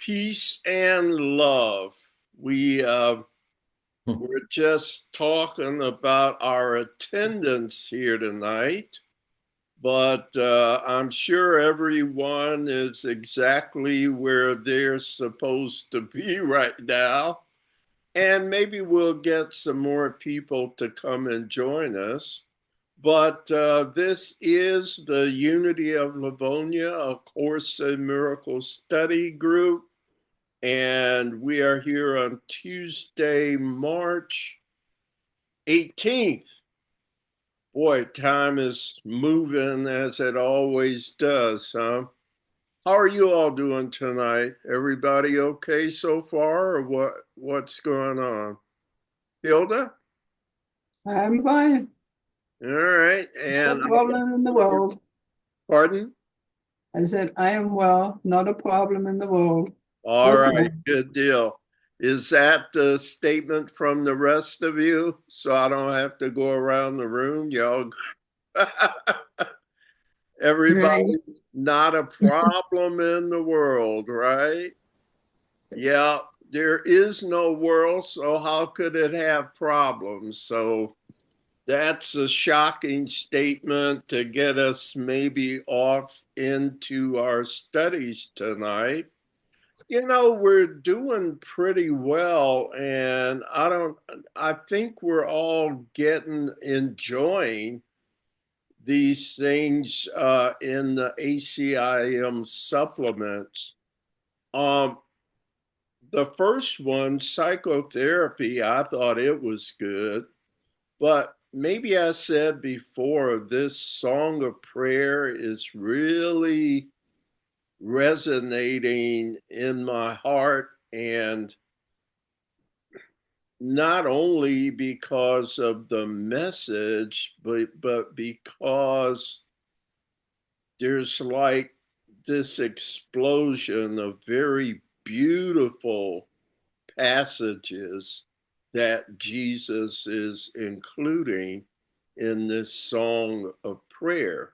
Peace and love. We're just talking about our attendance here tonight, but I'm sure everyone is exactly where they're supposed to be right now. And maybe we'll get some more people to come and join us. But this is the Unity of Livonia, a Course in Miracles study group. And we are here on Tuesday, March 18th. Boy, time is moving as it always does, huh? How are you all doing tonight? Everybody okay so far, or what's going on? Hilda? I'm fine. All right. No And problem in the world. pardon? I said, I am well, not a problem in the world. All Good right, morning. good deal. Is that the statement from the rest of you? So I don't have to go around the room, y'all. Right. Everybody, not a problem in the world, right? Yeah, there is no world, so how could it have problems? So that's a shocking statement to get us maybe off into our studies tonight. We're doing pretty well, and I think we're all enjoying these things in the ACIM supplements. Um, the first one, psychotherapy, I thought it was good, but maybe I said before, this song of prayer is really resonating in my heart, and not only because of the message, but because there's like this explosion of very beautiful passages that Jesus is including in this song of prayer.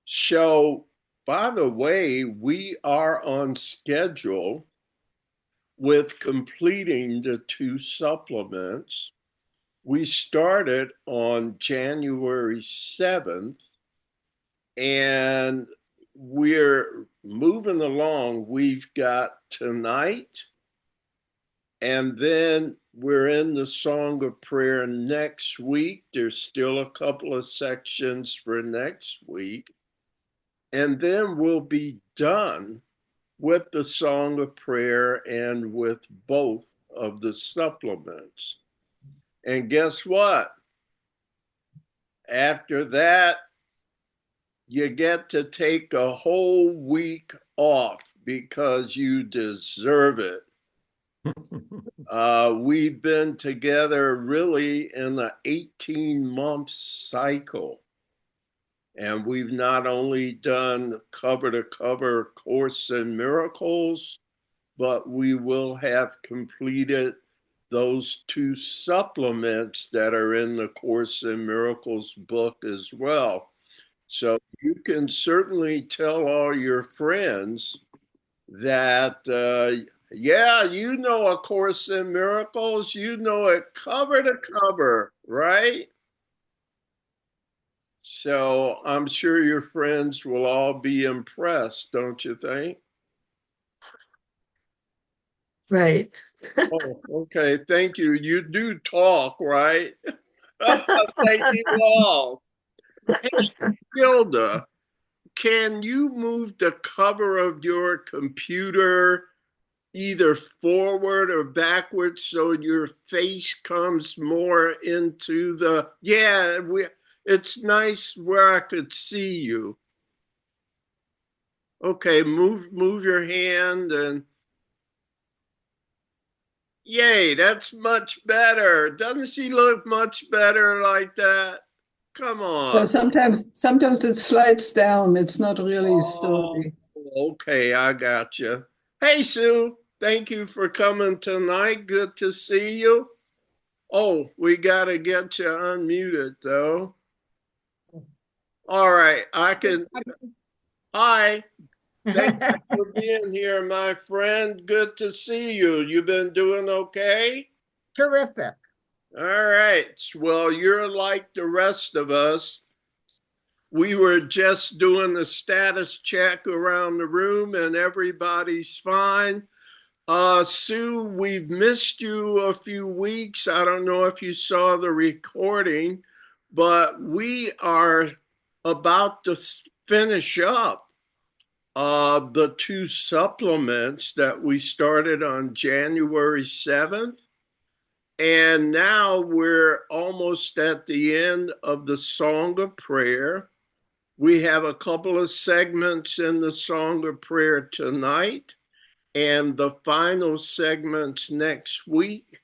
So, by the way, we are on schedule with completing the two supplements. We started on January 7th, and we're moving along. We've got tonight, and then we're in the Song of Prayer next week. There's still a couple of sections for next week. And then we'll be done with the Song of Prayer and with both of the supplements. And guess what? After that, you get to take a whole week off because you deserve it. We've been together really in an 18-month cycle. And we've not only done cover to cover Course in Miracles, but we will have completed those two supplements that are in the Course in Miracles book as well. So you can certainly tell all your friends that, yeah, you know A Course in Miracles, you know it cover to cover, right? So I'm sure your friends will all be impressed, don't you think? Right. Oh, okay. Thank you. You do talk, right? Thank you all. Hey, Hilda, can you move the cover of your computer either forward or backwards so your face comes more into the, yeah, it's nice where I could see you. Okay, move your hand and yay, that's much better. Doesn't she look much better like that? Come Well, on. sometimes it slides down. It's not really Oh, sturdy. okay, I got you. Hey, Sue, thank you for coming tonight. Good to see you. Oh, we got to get you unmuted, though. All right, I can. Hi. Thank you for being here, my friend. Good to see you. You been doing okay? Terrific. All right. Well, you're like the rest of us. We were just doing the status check around the room and everybody's fine. Sue, we've missed you a few weeks. I don't know if you saw the recording, but we are about to finish up the two supplements that we started on January 7th. And now we're almost at the end of the Song of Prayer. We have a couple of segments in the Song of Prayer tonight and the final segments next week.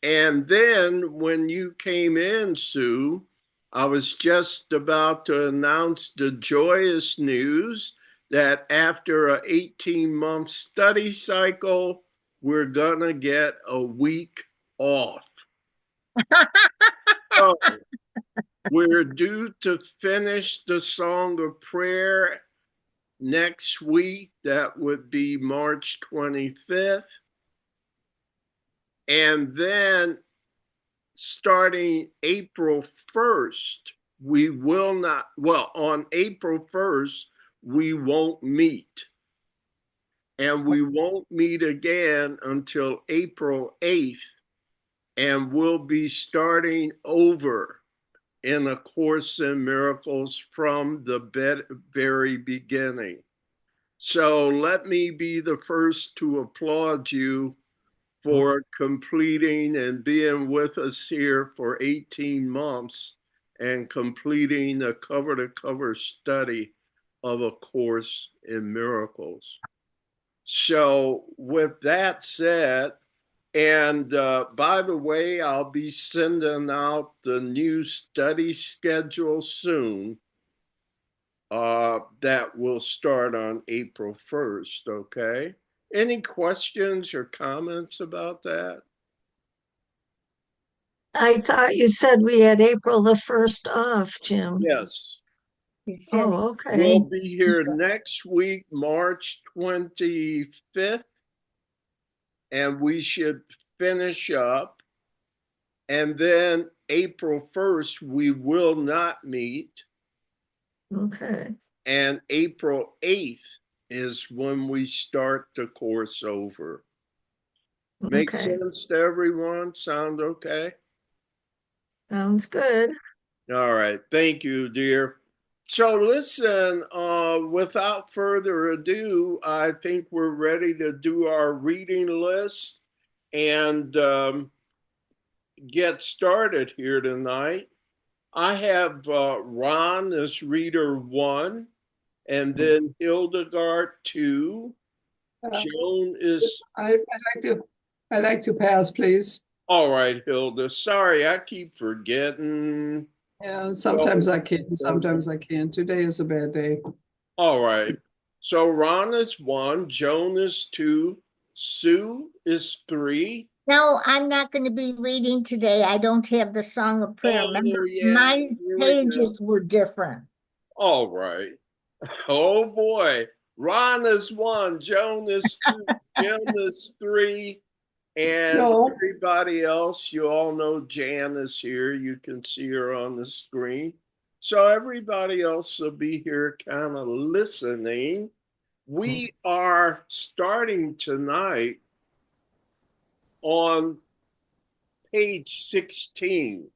And then when you came in, Sue, I was just about to announce the joyous news that after an 18-month study cycle, we're going to get a week off. So we're due to finish the Song of Prayer next week. That would be March 25th. And then starting April 1st, we will not, well, on April 1st, we won't meet. And we won't meet again until April 8th. And we'll be starting over in A Course in Miracles from the very beginning. So let me be the first to applaud you for completing and being with us here for 18 months and completing a cover-to-cover study of A Course in Miracles. So with that said, and by the way, I'll be sending out the new study schedule soon. That will start on April 1st, okay? Any questions or comments about that? I thought you said we had April the 1st off, Jim. Yes. Oh, okay. We'll be here next week, March 25th, and we should finish up. And then April 1st, we will not meet. Okay. And April 8th is when we start the course over. Make Okay. sense to everyone? Sound okay? Sounds good. All right. Thank you, dear. So listen, without further ado, I think we're ready to do our reading list and get started here tonight. I have Ron as reader one, and then Hildegard two. Uh, Joan is I'd like to pass, please. all right, Hilda. Sorry, I keep forgetting. Yeah, So, sometimes I can, sometimes I can't. Today is a bad day. all right. So Ron is one, Joan is two, Sue is three. No, I'm not going to be reading today. I don't have the Song of Prayer. Remember, Oh, yeah, my here we go. pages were different. All right. Oh boy. Ron is one, Joan is two, Jim is three, and No, everybody else, you all know Jan is here. You can see her on the screen. So everybody else will be here kind of listening. We are starting tonight on page 16,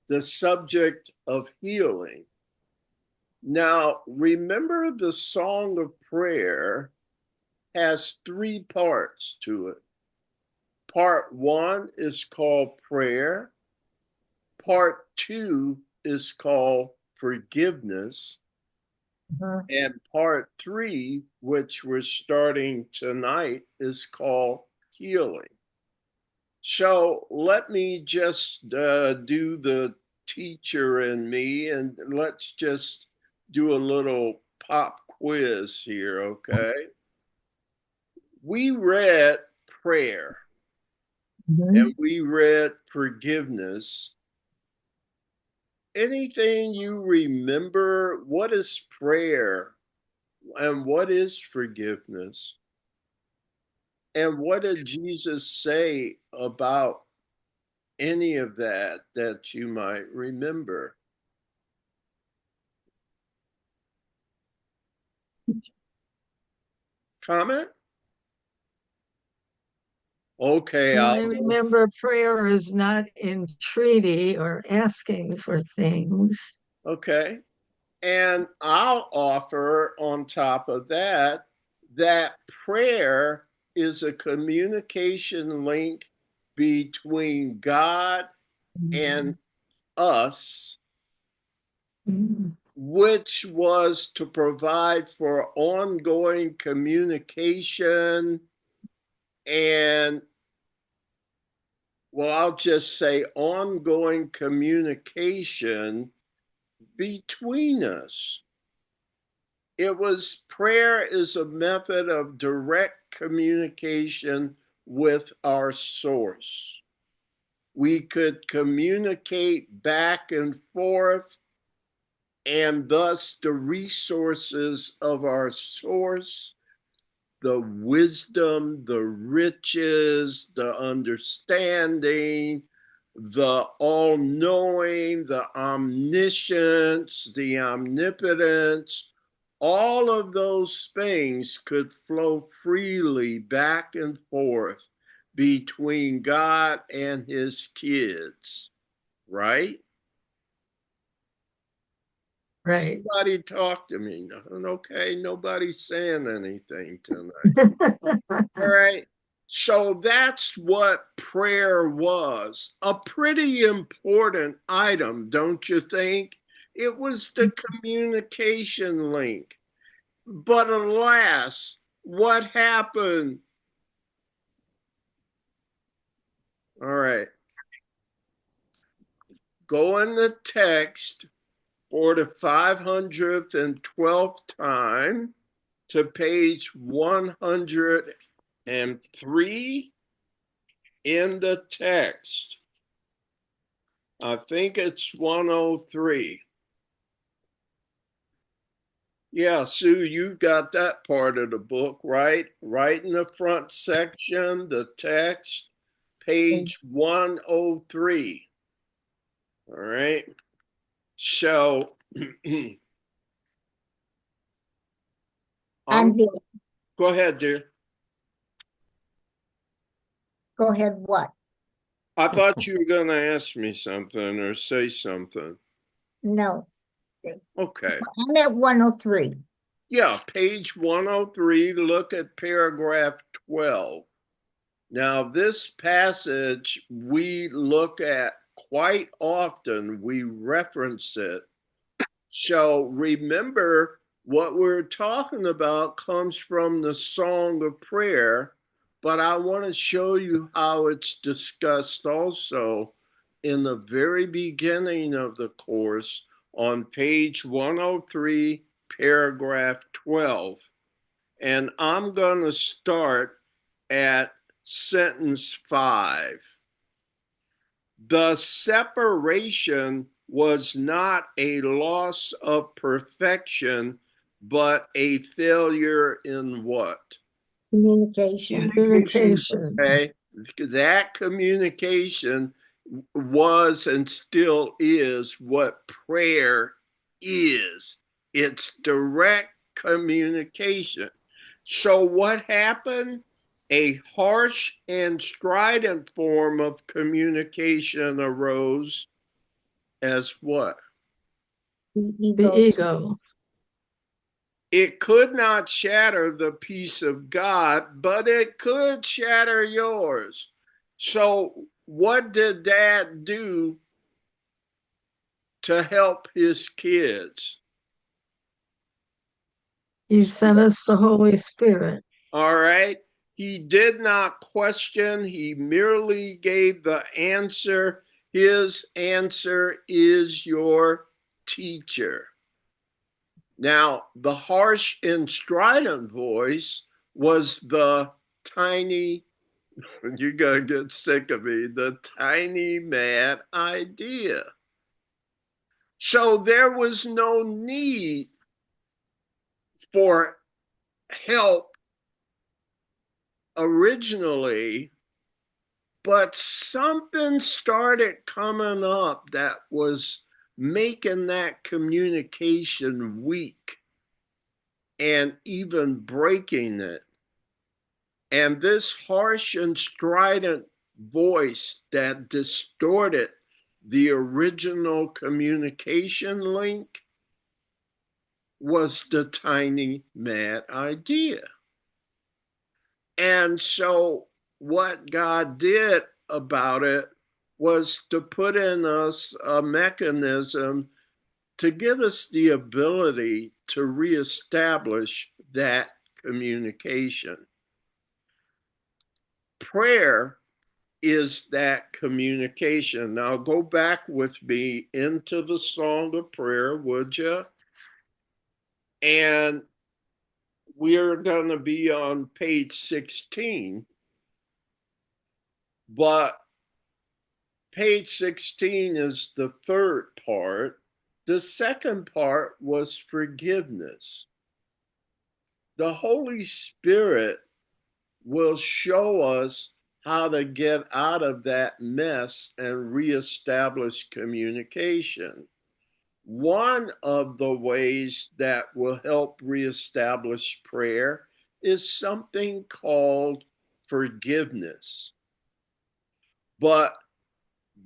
the subject of healing. Now, remember the Song of Prayer has three parts to it. Part one is called prayer. Part two is called forgiveness. Mhm. And part three, which we're starting tonight, is called healing. So let me just do the teacher in me and let's just do a little pop quiz here, okay? We read prayer and Mhm. we read forgiveness. Anything you remember? What is prayer? And what is forgiveness? And what did Jesus say about any of that that you might remember? Comment? Okay, Well, I remember prayer is not entreaty or asking for things. okay. And I'll offer on top of that that prayer is a communication link between God and us, Mhm. which was to provide for ongoing communication and, well, I'll just say ongoing communication between us. It was prayer is a method of direct communication with our source. We could communicate back and forth, and thus the resources of our source, the wisdom, the riches, the understanding, the all knowing, the omniscience, the omnipotence, all of those things could flow freely back and forth between God and his kids, right? Right. Somebody talk to me. Okay, nobody's saying anything tonight. All right. So that's what prayer was. A pretty important item, don't you think? It was the communication link. But alas, what happened? All right. Go in the text for the 512th time to page 103 in the text. I think it's 103. Yeah, Sue, you got that part of the book, right? Right in the front section, the text, page 103. All right. So, I'm there. go ahead, dear. Go ahead, what? I thought you were going to ask me something or say something. No, Okay. I'm at 103. Yeah, page 103, look at paragraph 12. Now, this passage we look at quite often, we reference it. So remember, what we're talking about comes from the Song of Prayer, but I want to show you how it's discussed also in the very beginning of the course on page 103, paragraph 12. And I'm going to start at sentence 5. The separation was not a loss of perfection, but a failure in what? Communication. Communication. Okay. That communication was and still is what prayer is. It's direct communication. So, what happened? A harsh and strident form of communication arose as what? The The ego. ego. It could not shatter the peace of God, but it could shatter yours. So, what did Dad do to help his kids? He sent us the Holy Spirit. All right. He did not question, he merely gave the answer. His answer is your teacher. Now, the harsh and strident voice was the tiny, you're going to get sick of me, the tiny mad idea. So there was no need for help originally, but something started coming up that was making that communication weak and even breaking it. And this harsh and strident voice that distorted the original communication link was the tiny mad idea. And so what God did about it was to put in us a mechanism to give us the ability to reestablish that communication. Prayer is that communication. Now go back with me into the Song of Prayer, would you? And we're going to be on page 16, but page 16 is the third part. The second part was forgiveness. The Holy Spirit will show us how to get out of that mess and reestablish communication. One of the ways that will help reestablish prayer is something called forgiveness. But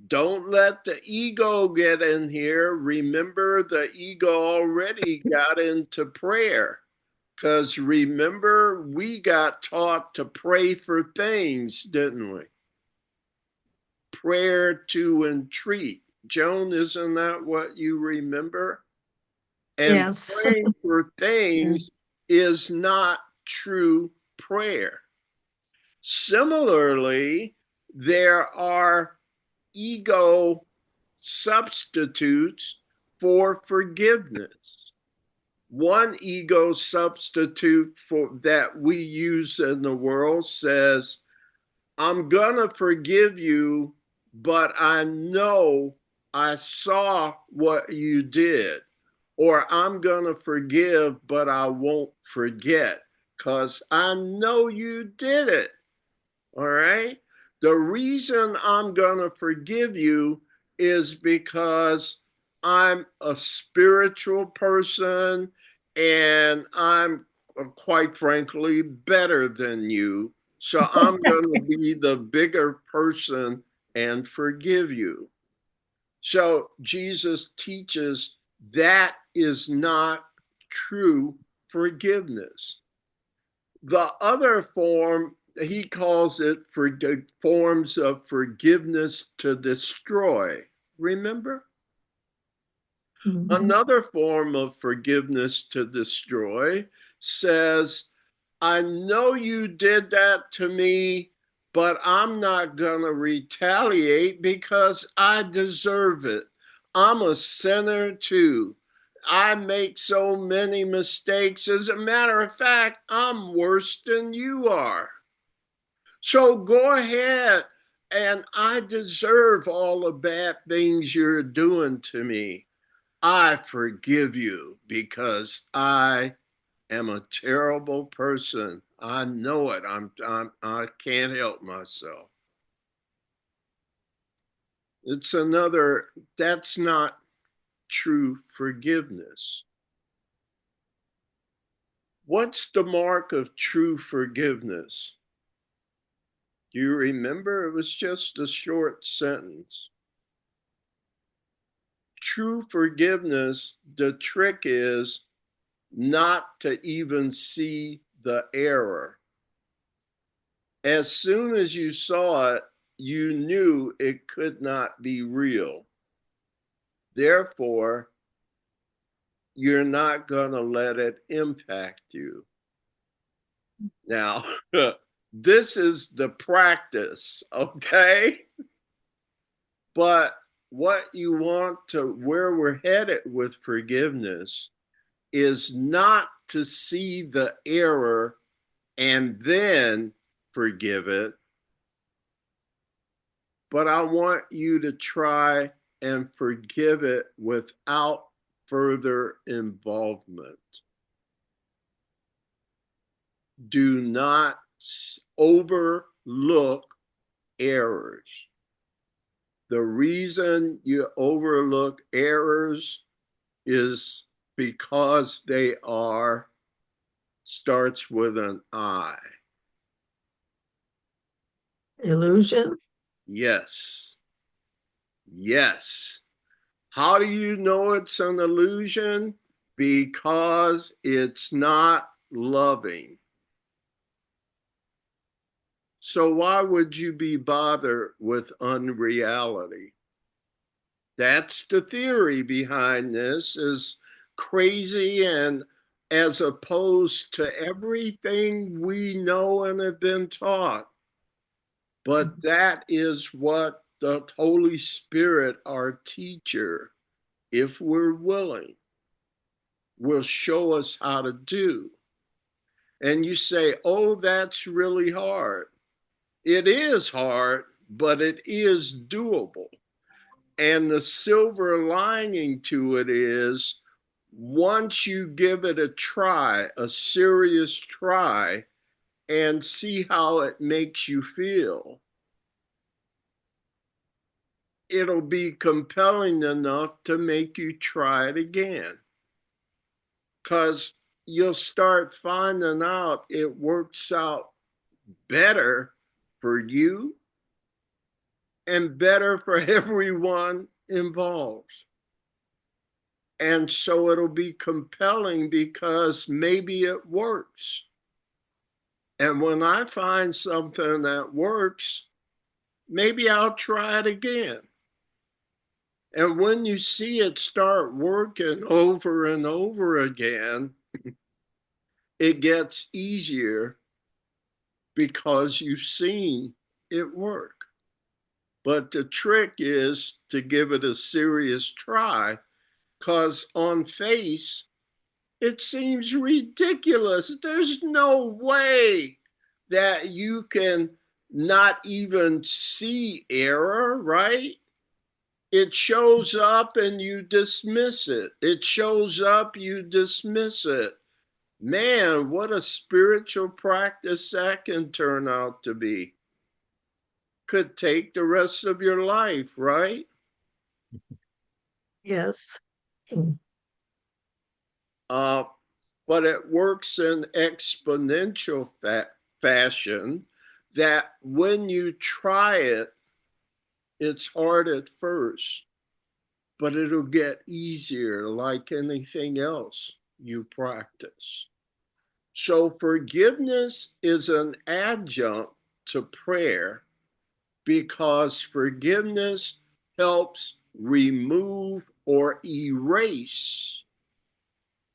don't let the ego get in here. Remember, the ego already got into prayer. Because remember, we got taught to pray for things, didn't we? Prayer to entreat. Joan, isn't that what you remember? And Yes. praying for things is not true prayer. Similarly, there are ego substitutes for forgiveness. One ego substitute for that we use in the world says, I'm gonna forgive you, but I know I saw what you did. Or I'm gonna forgive, but I won't forget because I know you did it. All right. The reason I'm going to forgive you is because I'm a spiritual person and I'm quite frankly better than you. So I'm going to be the bigger person and forgive you. So Jesus teaches that is not true forgiveness. The other form, he calls it for forms of forgiveness to destroy. Remember? Mhm. Another form of forgiveness to destroy says, I know you did that to me, but I'm not going to retaliate because I deserve it. I'm a sinner too. I make so many mistakes. As a matter of fact, I'm worse than you are. So go ahead, and I deserve all the bad things you're doing to me. I forgive you because I am a terrible person. I know it. I can't help myself. It's another, that's not true forgiveness. What's the mark of true forgiveness? Do you remember? It was just a short sentence. True forgiveness, the trick is not to even see the error. As soon as you saw it, you knew it could not be real. Therefore, you're not going to let it impact you. Now, this is the practice, okay? But what you want to, where we're headed with forgiveness is not to see the error and then forgive it, but I want you to try and forgive it without further involvement. do not overlook errors. The reason you overlook errors is because they starts with an I. Illusion? Yes. Yes. How do you know it's an illusion? Because it's not loving. So why would you be bothered with unreality? That's the theory behind this, is crazy, and as opposed to everything we know and have been taught. But that is what the Holy Spirit, our teacher, if we're willing, will show us how to do. And you say, oh, that's really hard. It is hard, but it is doable. And the silver lining to it is, once you give it a try, a serious try, and see how it makes you feel, it'll be compelling enough to make you try it again. Because you'll start finding out it works out better for you and better for everyone involved. And so it'll be compelling because maybe it works. And when I find something that works, maybe I'll try it again. And when you see it start working over and over again, it gets easier because you've seen it work. But the trick is to give it a serious try, because on face, it seems ridiculous. There's no way that you can not even see error, right? It shows up and you dismiss it. It shows up, you dismiss it. Man, what a spiritual practice that can turn out to be. Could take the rest of your life, right? Yes. Uh, but it works in exponential fashion, that when you try it, it's hard at first, but it'll get easier like anything else you practice. So forgiveness is an adjunct to prayer, because forgiveness helps remove or erase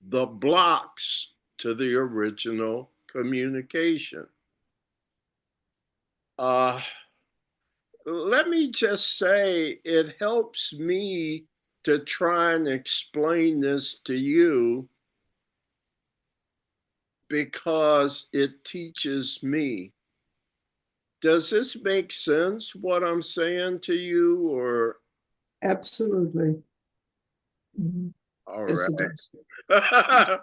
the blocks to the original communication. Uh, Let me just say, it helps me to try and explain this to you because it teaches me. Does this make sense, what I'm saying to you, or? Absolutely. Mhm. All Yes, it right. does. There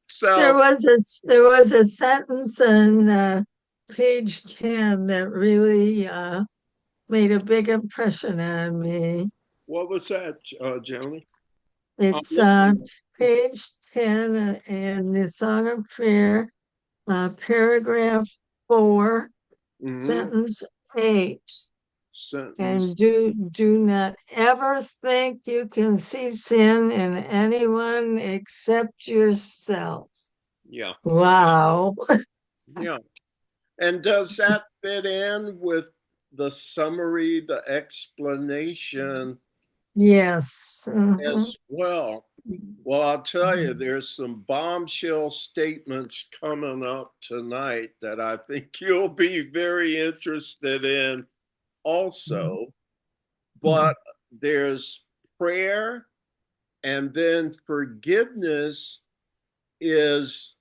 So, was a sentence on page 10 that really made a big impression on me. what was that, Joni? I'm It's looking. page 10 in the Song of Prayer, paragraph 4, Mm-hmm. sentence 8. Sentence. And do not ever think you can see sin in anyone except yourself. Yeah. Wow. Yeah. And does that fit in with the summary, the explanation Yes. Mhm. as well? Well, I'll tell you, there's some bombshell statements coming up tonight that I think you'll be very interested in also. But there's prayer, and then forgiveness is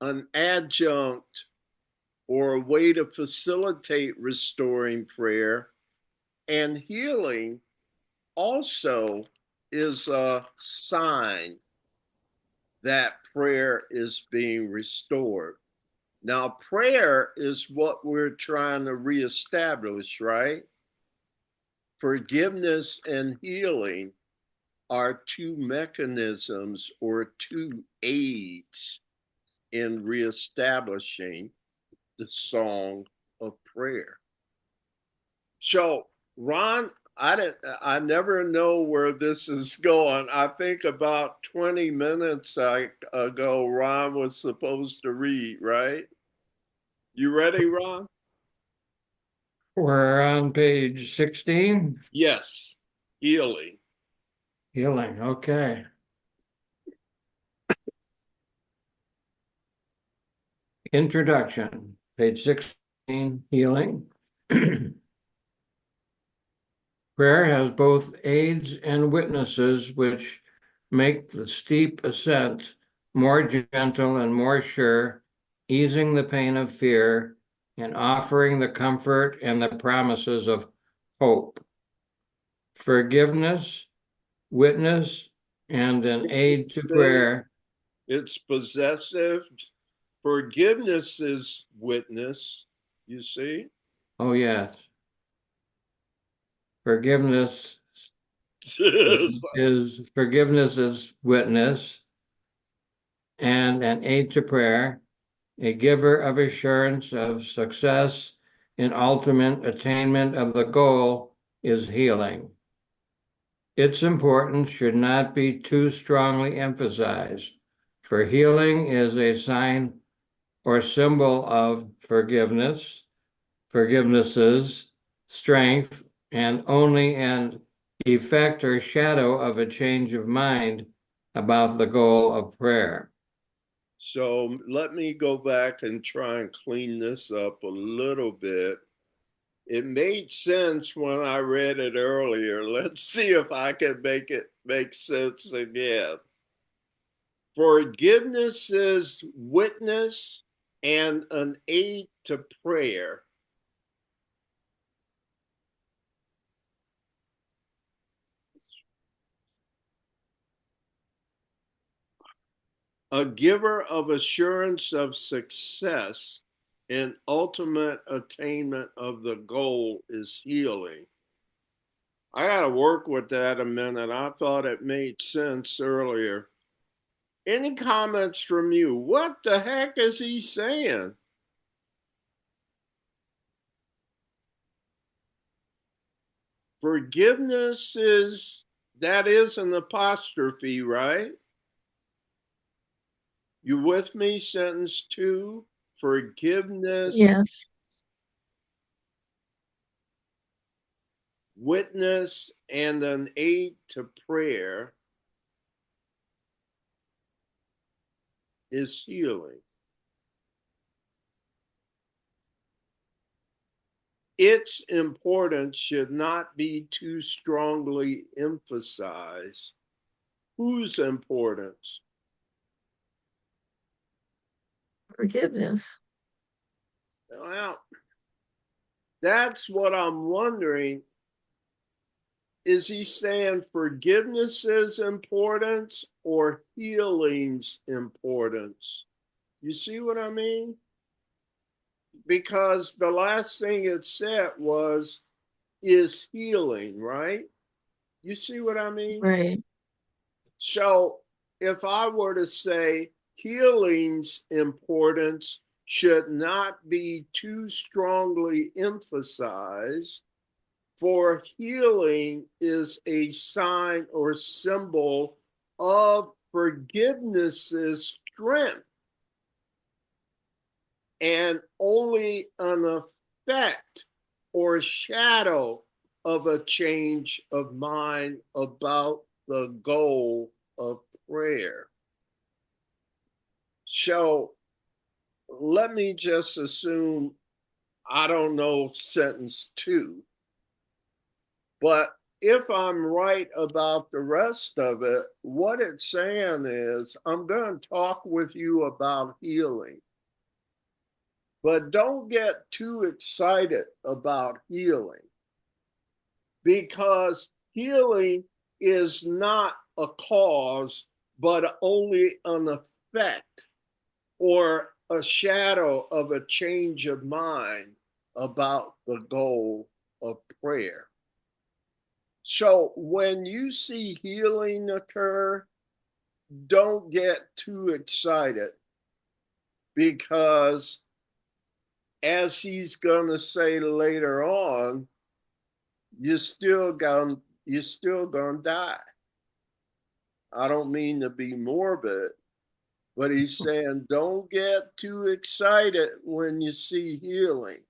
an adjunct or a way to facilitate restoring prayer, and healing also is a sign that prayer is being restored. Now, prayer is what we're trying to reestablish, right? Forgiveness and healing are two mechanisms or two aids in reestablishing the song of prayer. So, Ron, I never know where this is going. I think about 20 minutes ago, Ron was supposed to read, right? You ready, Ron? We're on page 16, Yes, healing. healing. Okay. Introduction, page 16, healing. Prayer has both aids and witnesses which make the steep ascent more gentle and more sure, easing the pain of fear and offering the comfort and the promises of hope. Forgiveness, witness, and an aid to prayer. It's possessive. Forgiveness is witness, you see? Oh, yes. Forgiveness is witness and an aid to prayer, a giver of assurance of success in ultimate attainment of the goal is healing. Its importance should not be too strongly emphasized, for healing is a sign or symbol of forgiveness's strength, and only an effect or shadow of a change of mind about the goal of prayer. So let me go back and try and clean this up a little bit. It made sense when I read it earlier. Let's see if I can make it make sense again. Forgiveness is witness and an aid to prayer. A giver of assurance of success and ultimate attainment of the goal is healing. I got to work with that a minute. I thought it made sense earlier. Any comments from you? What the heck is he saying? Forgiveness that is an apostrophe, right? You with me? Sentence 2. Forgiveness, Yes. witness, and an aid to prayer is healing. Its importance should not be too strongly emphasized. Whose importance? Forgiveness. Well, that's what I'm wondering. Is he saying forgiveness's importance or healing's importance? You see what I mean? Because the last thing it said was, is healing, right? You see what I mean? Right. So if I were to say healing's importance should not be too strongly emphasized, for healing is a sign or symbol of forgiveness's strength and only an effect or shadow of a change of mind about the goal of prayer. So let me just assume, I don't know, sentence 2, but if I'm right about the rest of it, what it's saying is, I'm going to talk with you about healing. But don't get too excited about healing, because healing is not a cause, but only an effect or a shadow of a change of mind about the goal of prayer. So when you see healing occur, don't get too excited, because as he's going to say later on, you're still going to die. I don't mean to be morbid, but he's saying don't get too excited when you see healing,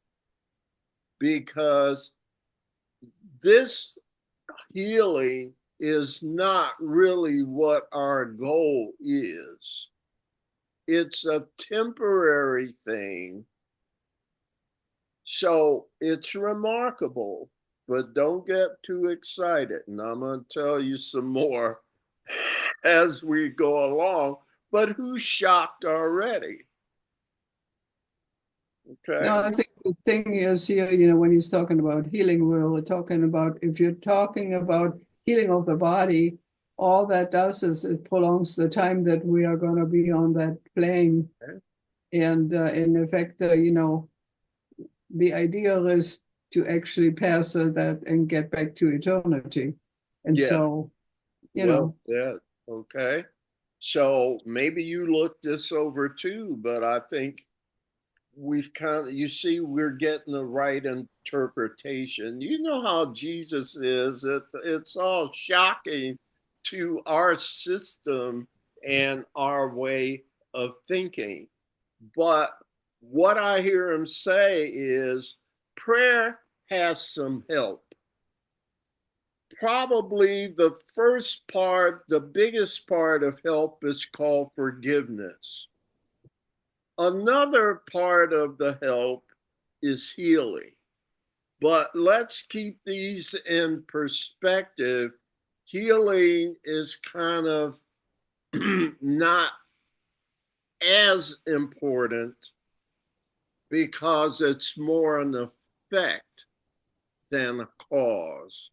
because this healing is not really what our goal is. It's a temporary thing. So it's remarkable, but don't get too excited. And I'm going to tell you some more as we go along. But who's shocked already? Okay. No, I think the thing is here, when he's talking about healing, we're talking about, if you're talking about healing of the body, all that does is it prolongs the time that we are going to be on that plane. Okay. And in effect, the idea is to actually pass that and get back to eternity. And Yeah. so, Yeah. Okay. So maybe you looked this over too, but I think we've you see, we're getting the right interpretation. You know how Jesus is. It's all shocking to our system and our way of thinking. But what I hear him say is prayer has some help. Probably the first part, the biggest part of help is called forgiveness. Another part of the help is healing. But let's keep these in perspective. Healing is kind of not as important because it's more an effect than a cause.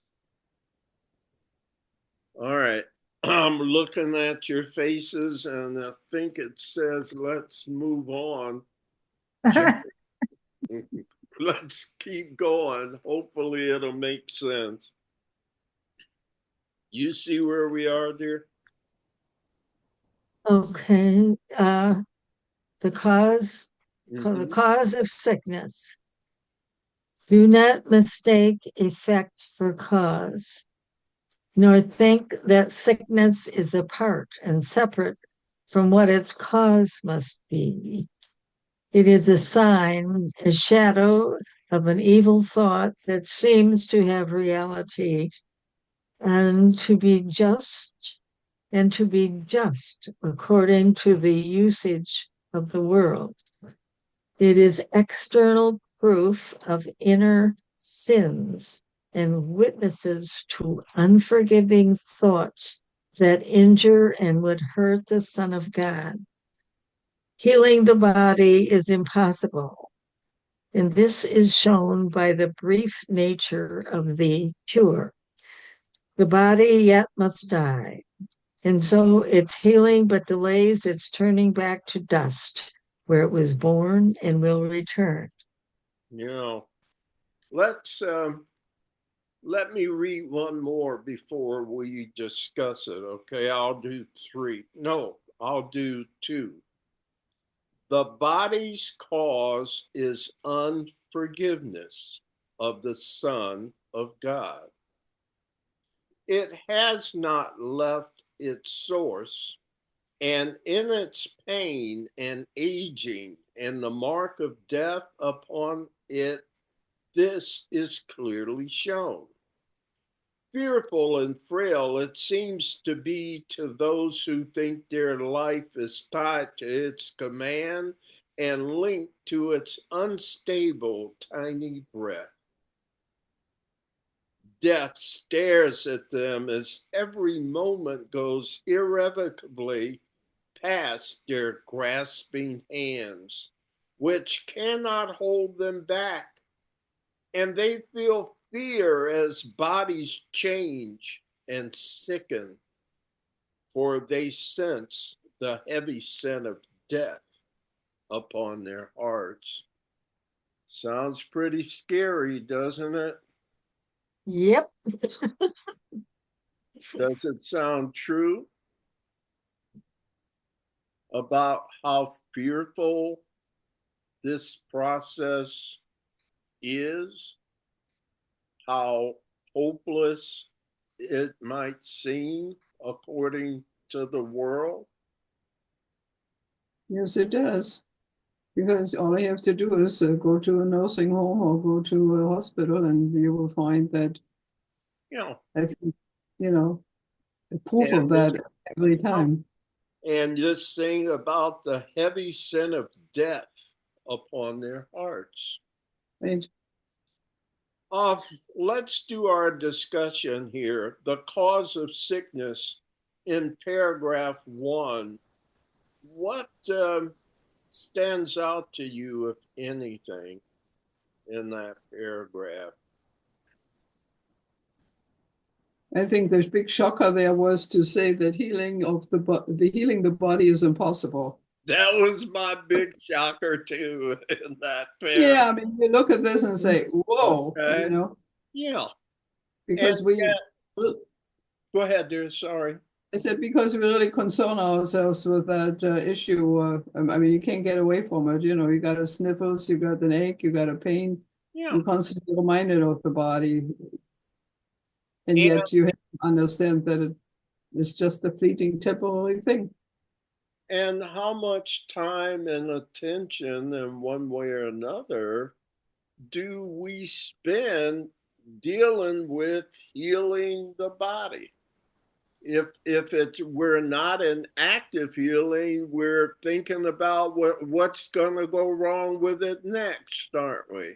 All right. I'm looking at your faces and I think it says let's move on. Let's keep going. Hopefully it'll make sense. You see where we are, dear? Okay. The cause, the Mm-hmm. cause of sickness. Do not mistake effect for cause, nor think that sickness is apart and separate from what its cause must be. It is a sign, a shadow of an evil thought that seems to have reality and to be just according to the usage of the world. It is external proof of inner sins and witnesses to unforgiving thoughts that injure and would hurt the Son of God. Healing the body is impossible, and this is shown by the brief nature of the cure. The body yet must die, and so its healing but delays its turning back to dust, where it was born and will return. You know, let's let me read one more before we discuss it. Okay, I'll do three. No, I'll do two. The body's cause is unforgiveness of the Son of God. It has not left its source, and in its pain and aging and the mark of death upon it, this is clearly shown. Fearful and frail it seems to be to those who think their life is tied to its command and linked to its unstable tiny breath. Death stares at them as every moment goes irrevocably past their grasping hands, which cannot hold them back, and they feel fear as bodies change and sicken, for they sense the heavy sin of death upon their hearts. Sounds pretty scary, doesn't it? Yep. Does it sound true about how fearful this process is? How hopeless it might seem according to the world? Yes, it does. Because all you have to do is go to a nursing home or go to a hospital, and you will find that, You know, I think, you know, proof and of that every time. this thing about the heavy sin of death upon their hearts. Right? Uh, let's do our discussion here. The cause of sickness in paragraph 1. What stands out to you, if anything, in that paragraph? I think the big shocker there was to say that healing the body is impossible. That was my big shocker too in that paragraph. Yeah, I mean, you look at this and say, whoa, Okay. you know, Yeah. And because we, go ahead, dear. Sorry. I said, because we really concern ourselves with that issue. I mean, you can't get away from it. You know, you got a sniffles, you got an ache, you got a pain. Yeah. You're constantly reminded of the body. And And, yet you have to understand that it's just a fleeting temporary thing. and how much time and attention, in one way or another, do we spend dealing with healing the body? If it's we're not in active healing, we're thinking about what's going to go wrong with it next, aren't we?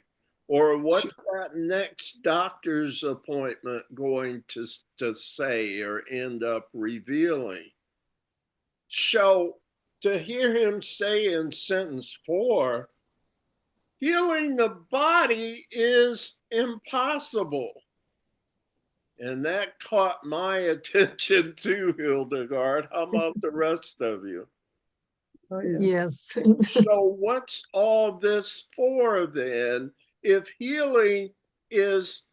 Or what's that next doctor's appointment going to say or end up revealing? So to hear him say in sentence 4, healing the body is impossible. And that caught my attention too, Hildegard. How about the rest of you? Oh, yeah. Yes. So, what's all this for then? If healing is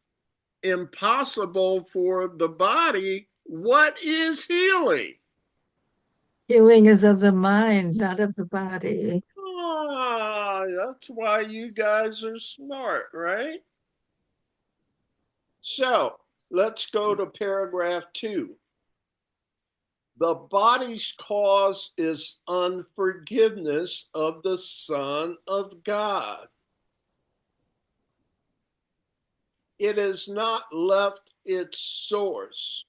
impossible for the body, what is healing? Healing is of the mind, not of the body. Ah, that's why you guys are smart, right? So, let's go to paragraph 2. The body's cause is unforgiveness of the Son of God. It has not left its source.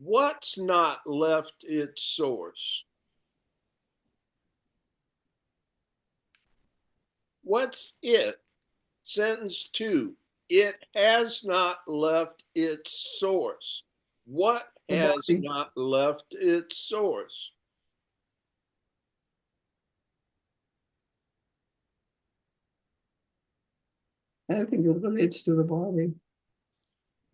What's not left its source? What's it? Sentence 2. It has not left its source. What The has body. not left its source? I think it relates to the body.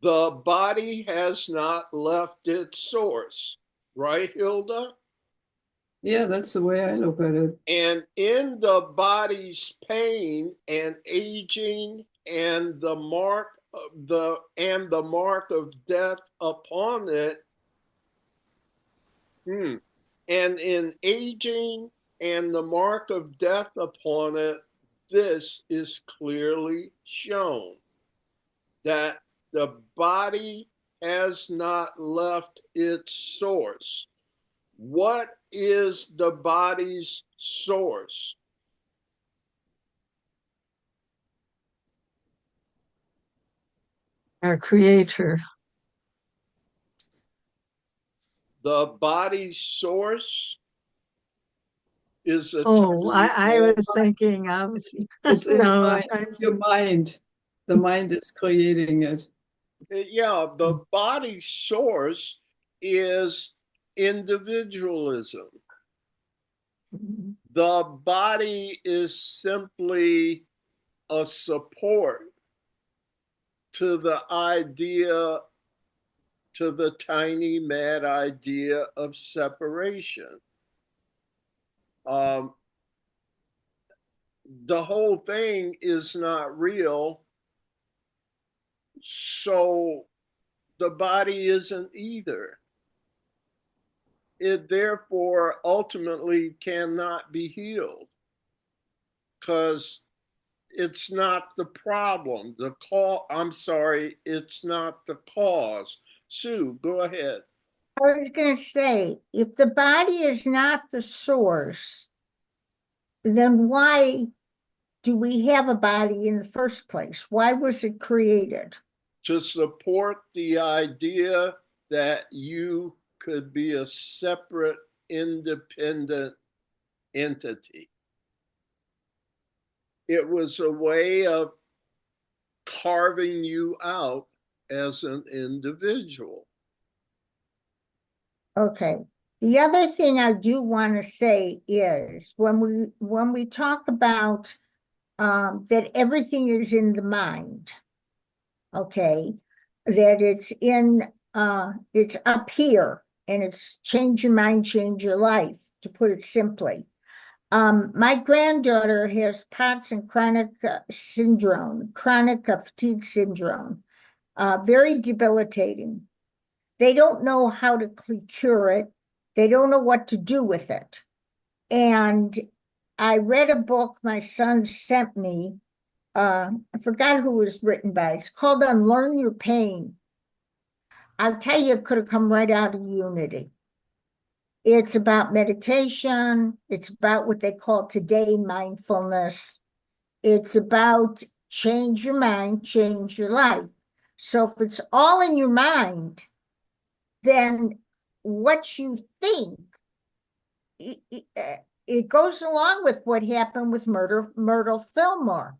The body has not left its source, right, Hilda? Yeah, that's the way I look at it. And in the body's pain and aging and the mark of death upon it, and in aging and the mark of death upon it, this is clearly shown that the body has not left its source. What is the body's source? Our Creator. The body's source is Oh, I eternal. was thinking of, It's in no, your mind. The mind is creating it. Yeah, the body's source is individualism. The body is simply a support to the idea to the tiny mad idea of separation. The whole thing is not real, so the body isn't either. It therefore ultimately cannot be healed because it's not the problem. It's not the cause. Sue, go ahead. I was going to say, if the body is not the source, then why do we have a body in the first place? Why was it created? To support the idea that you could be a separate, independent entity. It was a way of carving you out as an individual. Okay. The other thing I do want to say is when we talk about that everything is in the mind, okay, that it's up here and it's change your mind, change your life, to put it simply. My granddaughter has POTS and chronic syndrome, chronic fatigue syndrome, very debilitating. They don't know how to cure it. They don't know what to do with it. And I read a book my son sent me. I forgot who it was written by. It's called Unlearn Your Pain. I'll tell you, it could have come right out of Unity. It's about meditation. It's about what they call today mindfulness. It's about change your mind, change your life. So if it's all in your mind, then what you think, it goes along with what happened with Myrtle Fillmore.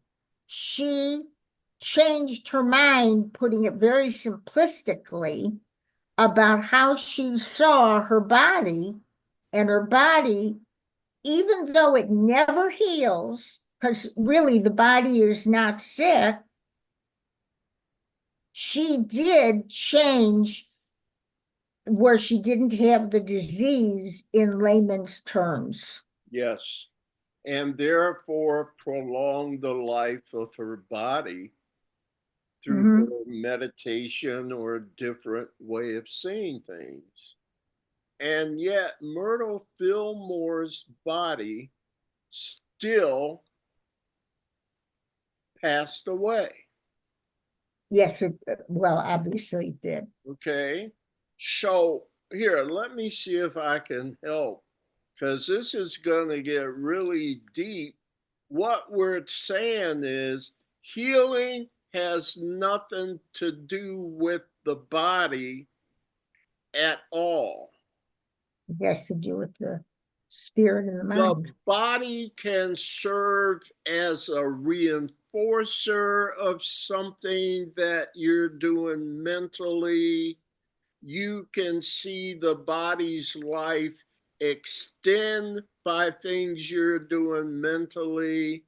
She changed her mind, putting it very simplistically, about how she saw her body, and her body, even though it never heals, because really the body is not sick, she did change where she didn't have the disease in layman's terms. Yes. And therefore prolong the life of her body through her meditation or a different way of seeing things. And yet, Myrtle Fillmore's body still passed away. Yes, well, obviously it did. Okay. So, here, let me see if I can help, because this is going to get really deep. What we're saying is healing has nothing to do with the body at all. It has to do with the spirit and the The mind. body can serve as a reinforcer of something that you're doing mentally. You can see the body's life extend by things you're doing mentally.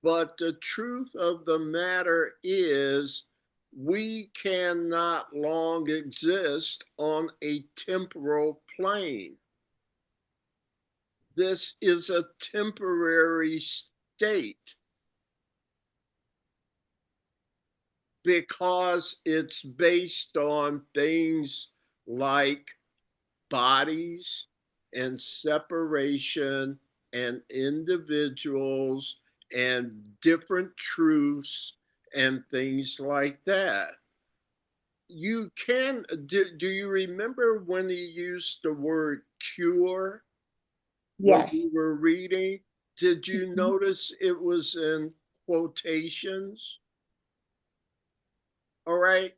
But the truth of the matter is, we cannot long exist on a temporal plane. This is a temporary state because it's based on things like bodies and separation and individuals and different truths and things like that. You can, do you remember when he used the word cure when Yes. we were reading? Did you Mhm. notice it was in quotations? All right.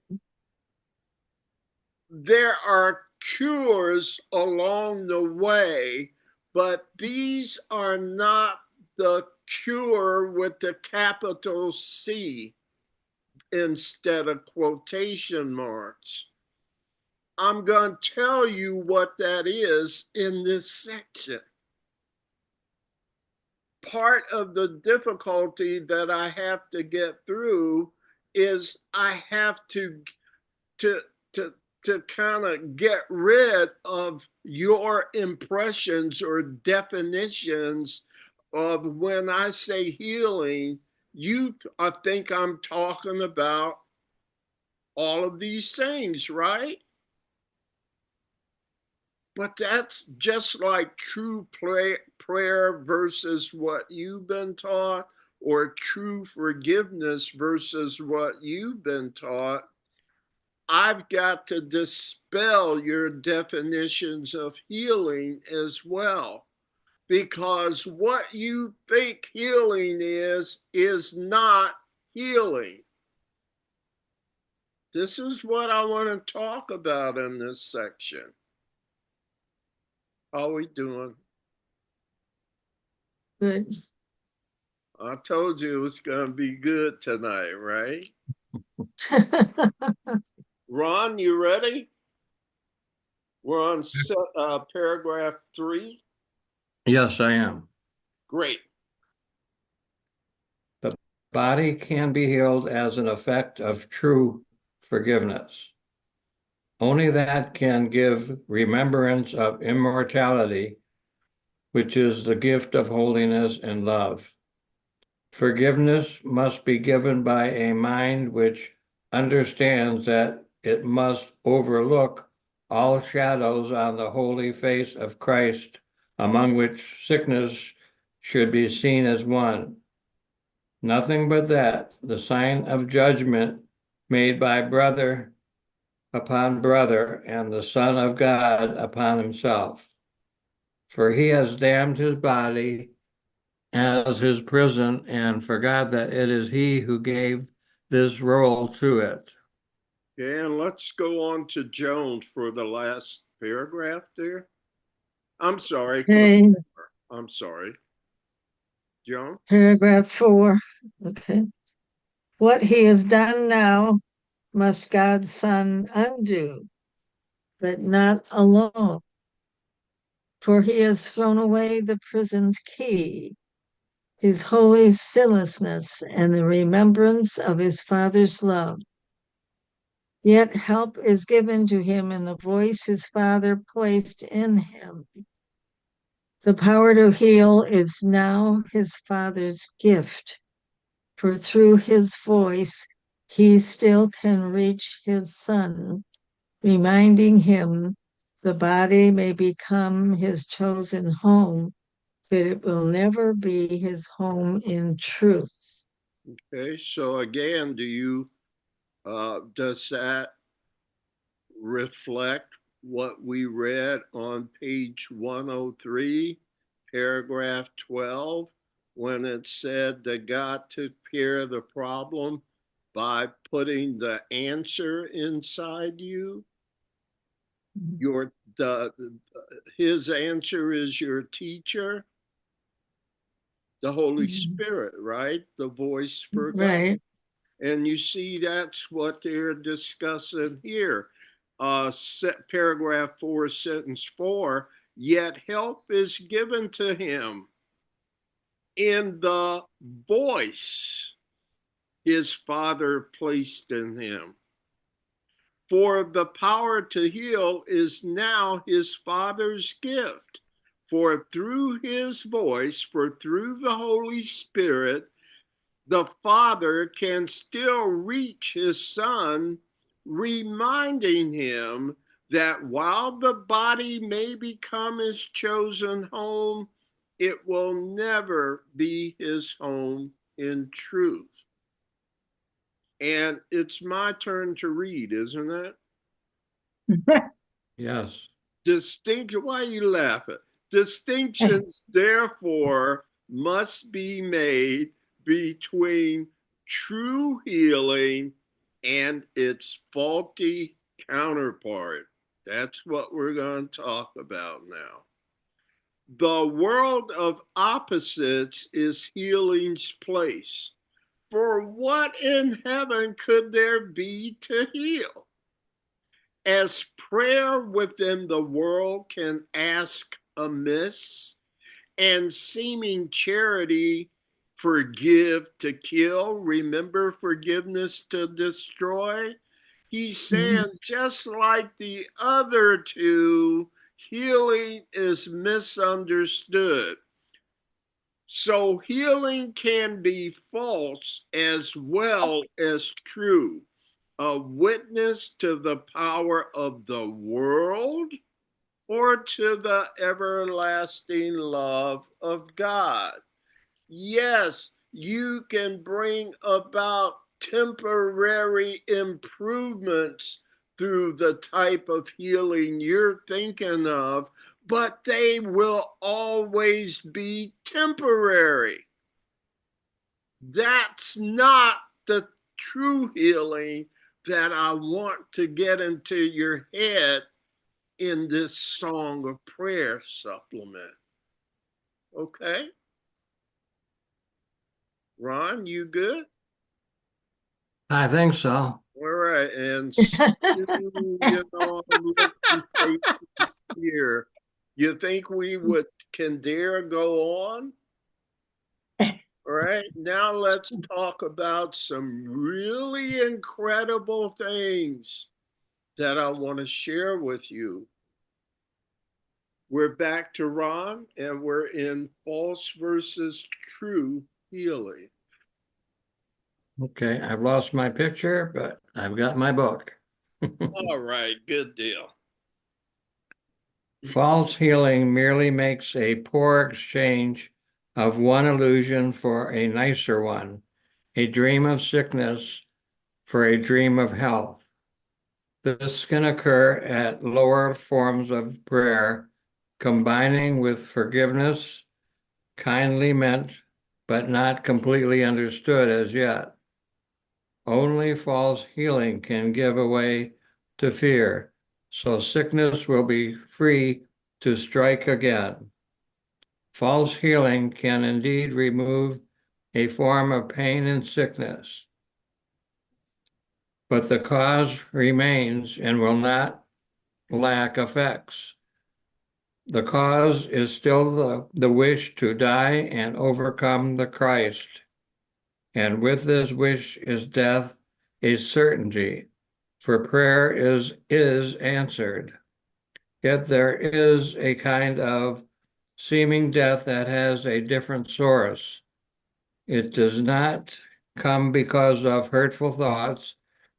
There are cures along the way, but these are not the cure with the capital C instead of quotation marks. I'm going to tell you what that is in this section. Part of the difficulty that I have to get through is I have to to to kind of get rid of your impressions or definitions of when I say healing, I think I'm talking about all of these things, right? But that's just like true prayer versus what you've been taught, or true forgiveness versus what you've been taught. I've got to dispel your definitions of healing as well. Because what you think healing is not healing. This is what I want to talk about in this section. How are we doing? Good. I told you it was going to be good tonight, right? Ron, you ready? We're on paragraph 3. Yes, I am. Great. The body can be healed as an effect of true forgiveness. Only that can give remembrance of immortality, which is the gift of holiness and love. Forgiveness must be given by a mind which understands that it must overlook all shadows on the holy face of Christ, among which sickness should be seen as one. Nothing but that, the sign of judgment made by brother upon brother and the Son of God upon himself. For he has damned his body as his prison and forgot that it is he who gave this role to it. And let's go on to Joan for the last paragraph there. I'm sorry. Okay, I'm sorry. Joan? paragraph 4. Okay. What he has done now must God's Son undo, but not alone. For he has thrown away the prison's key, his holy sinlessness, and the remembrance of his Father's love. Yet help is given to him in the voice his Father placed in him. The power to heal is now his Father's gift, for through his voice he still can reach his Son, reminding him the body may become his chosen home, but it will never be his home in truth. Okay, so again, does that reflect what we read on page 103, paragraph 12, when it said that God took care of the problem by putting the answer inside you? Your the His answer is your teacher, the Holy Spirit, right? The voice for God. Right. And you see, that's what they're discussing here. Paragraph 4, sentence 4, yet help is given to him in the voice his Father placed in him. For the power to heal is now his Father's gift. For through his voice, for through the Holy Spirit, the Father can still reach his Son, reminding him that while the body may become his chosen home, it will never be his home in truth. And it's my turn to read, isn't it? Yes. Why are you laughing? Distinctions, therefore, must be made between true healing and its faulty counterpart. That's what we're going to talk about now. The world of opposites is healing's place. For what in heaven could there be to heal? As prayer within the world can ask amiss, and seeming charity forgive to kill, remember forgiveness to destroy, He's saying just like the other two, healing is misunderstood. So healing can be false as well as true. A witness to the power of the world or to the everlasting love of God. Yes, you can bring about temporary improvements through the type of healing you're thinking of, but they will always be temporary. That's not the true healing that I want to get into your head in this Song of Prayer supplement. Okay? Ron, you good? I think so. All right. And Stu, I'm looking faces here. You think we can dare go on? All right. Now let's talk about some really incredible things that I want to share with you. We're back to Ron, and we're in false versus true healing. Okay, I've lost my picture, but I've got my book. All right, good deal. False healing merely makes a poor exchange of one illusion for a nicer one, a dream of sickness for a dream of health. This can occur at lower forms of prayer, combining with forgiveness, kindly meant, but not completely understood as yet. Only false healing can give way to fear, so sickness will be free to strike again. False healing can indeed remove a form of pain and sickness, but the cause remains and will not lack effects. The cause is still the wish to die and overcome the Christ, and with this wish is death a certainty, for prayer is answered. Yet there is a kind of seeming death that has a different source. It does not come because of hurtful thoughts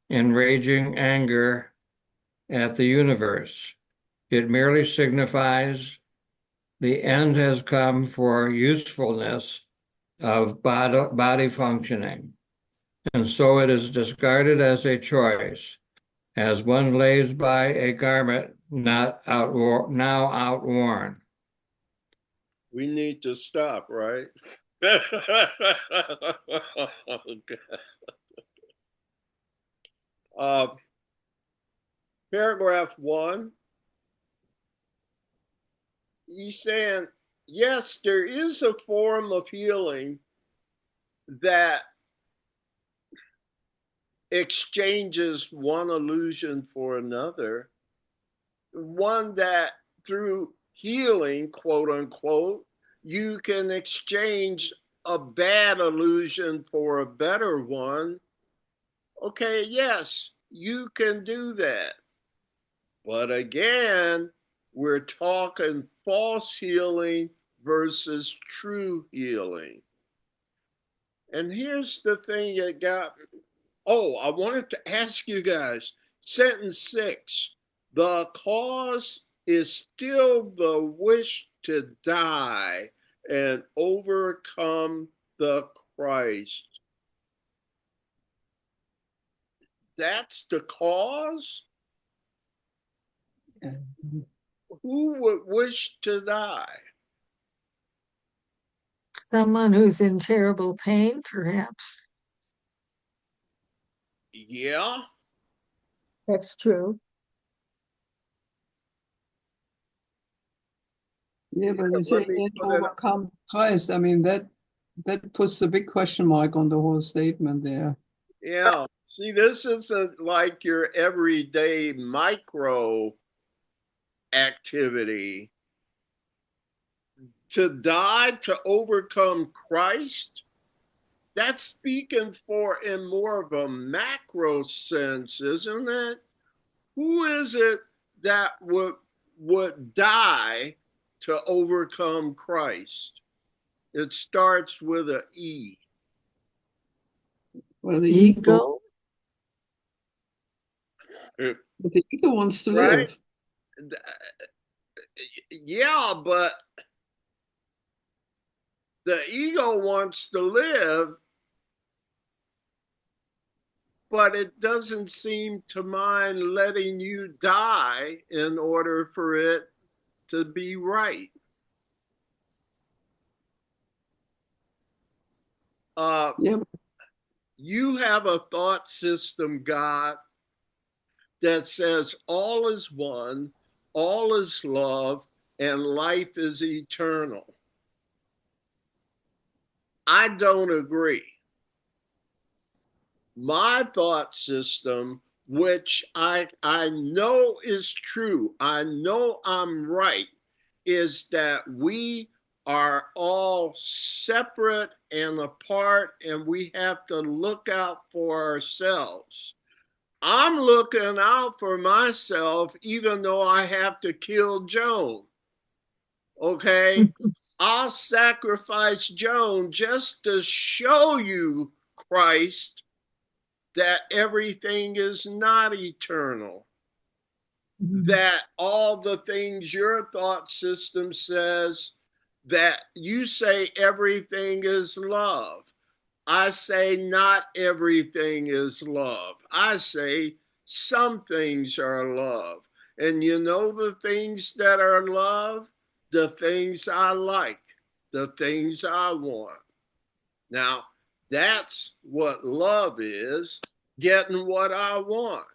and raging anger at the universe. It merely signifies the end has come for usefulness of body functioning, and so it is discarded as a choice, as one lays by a garment not now outworn. We need to stop, right? uh, Paragraph 1, he's saying, yes, there is a form of healing that exchanges one illusion for another, one that through healing, quote unquote, you can exchange a bad illusion for a better one. Okay, yes, you can do that. But again, we're talking false healing versus true healing. And here's the thing that got me. Oh, I wanted to ask you guys, sentence 6, the cause is still the wish to die and overcome the Christ. That's the cause? Who would wish to die? Someone who's in terrible pain, perhaps. Yeah. That's true. Yeah, but you Let say me it put it up. overcome Christ. I mean, that puts a big question mark on the whole statement there. Yeah. See, this isn't like your everyday micro activity. To die to overcome Christ? That's speaking for in more of a macro sense, isn't it? Who is it that would die to overcome Christ? It starts with an E. Well, the Ego? but the ego wants to Right? live. Yeah, but the ego wants to live, but it doesn't seem to mind letting you die in order for it to be right. Yeah, You have a thought system, God, that says all is one, all is love, and life is eternal. I don't agree. My thought system, which I know is true, I know I'm right, is that we are all separate and apart, and we have to look out for ourselves. I'm looking out for myself, even though I have to kill Joan. Okay? I'll sacrifice Joan just to show you, Christ, that everything is not eternal. That all the things your thought system says, that you say everything is love. I say not everything is love. I say some things are love. And you know the things that are love? The things I like, the things I want. Now, that's what love is, getting what I want.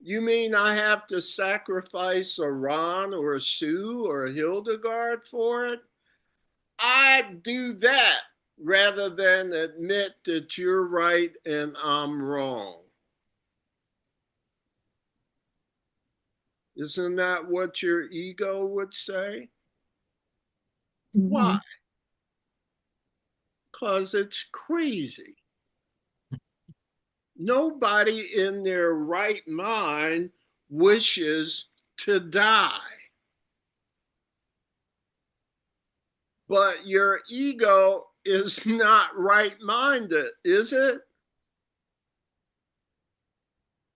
You mean I have to sacrifice a Ron or a Sue or a Hildegard for it? I'd do that rather than admit that you're right and I'm wrong. Isn't that what your ego would say? Why? Because it's crazy. Nobody in their right mind wishes to die. But your ego is not right minded, is it?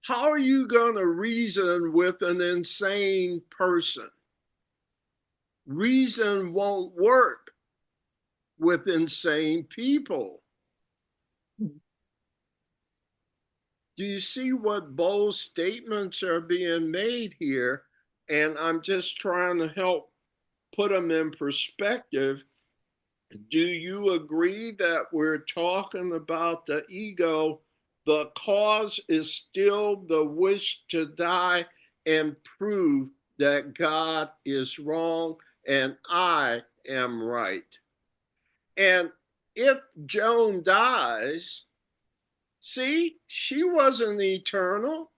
How are you going to reason with an insane person? Reason won't work with insane people. Do you see what bold statements are being made here? And I'm just trying to help put them in perspective. Do you agree that we're talking about the ego? The cause is still the wish to die and prove that God is wrong and I am right. And if Joan dies, see, she wasn't eternal.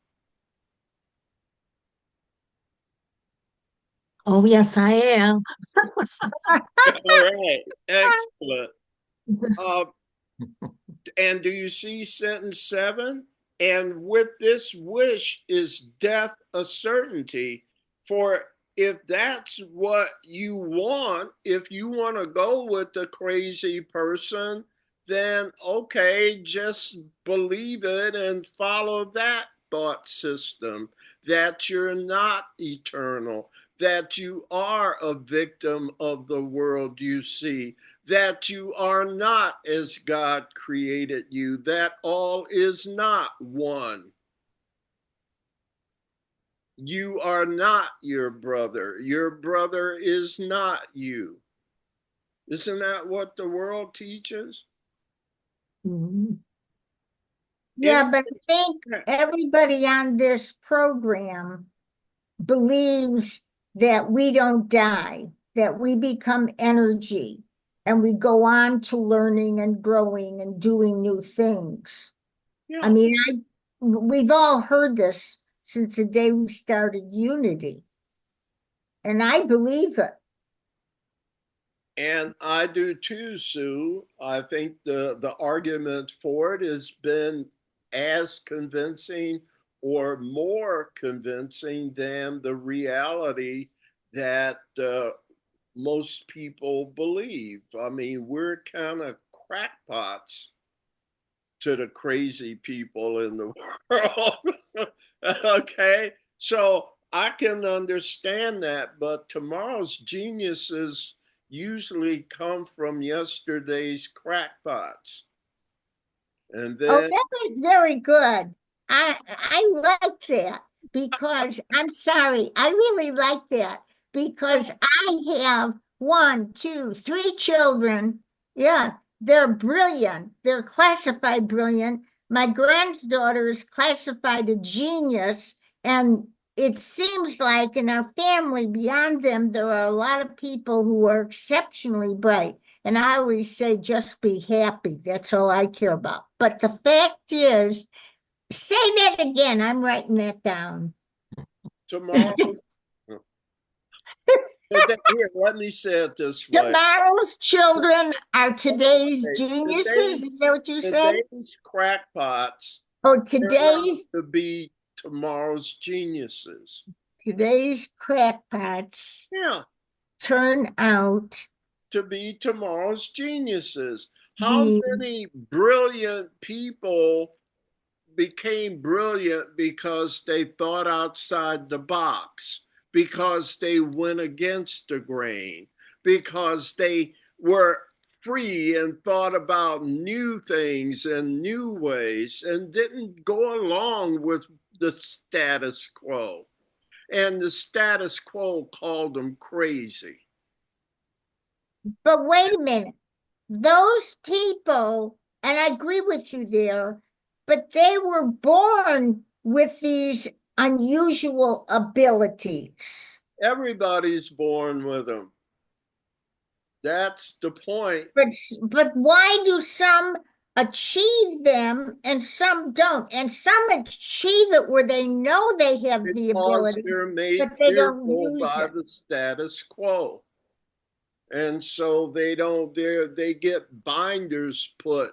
Oh, yes, I am. All right, excellent. Uh, and do you see sentence 7? And with this wish is death a certainty. For if that's what you want, if you want to go with the crazy person, then okay, just believe it and follow that thought system, that you're not eternal, that you are a victim of the world you see, that you are not as God created you, that all is not one. You are not your brother is not you. Isn't that what the world teaches? Yeah, but I think everybody on this program believes that we don't die, that we become energy, and we go on to learning and growing and doing new things. I Yeah. mean, we've all heard this since the day we started Unity, and I believe it. And I do too, Sue. I think the argument for it has been as convincing or more convincing than the reality that most people believe. I mean, we're kind of crackpots to the crazy people in the world. Okay. So I can understand that, but tomorrow's geniuses usually come from yesterday's crackpots. And Oh, then that was very good. I like that because I'm sorry, I really like that because I have one, two, three children. Yeah, they're brilliant. They're classified brilliant. My granddaughter is classified a genius, and it seems like in our family, beyond them, there are a lot of people who are exceptionally bright. And I always say, just be happy. That's all I care about. But the fact is, say that again. I'm writing that down. tomorrow's, here, let me say it this way. Tomorrow's children are today's geniuses. Is that what you said? Today's crackpots Oh, turn out to be tomorrow's geniuses. today's crackpots Yeah, turn out to be tomorrow's geniuses. How the many brilliant people became brilliant because they thought outside the box, because they went against the grain, because they were free and thought about new things and new ways and didn't go along with the status quo. And the status quo called them crazy. But wait a minute. Those people, and I agree with you there, but they were born with these unusual abilities. Everybody's born with them. That's the point. But why do some achieve them and some don't? And some achieve it where they know they have the Because ability, they're made but they don't fearful use by it. the status quo. And so they get binders put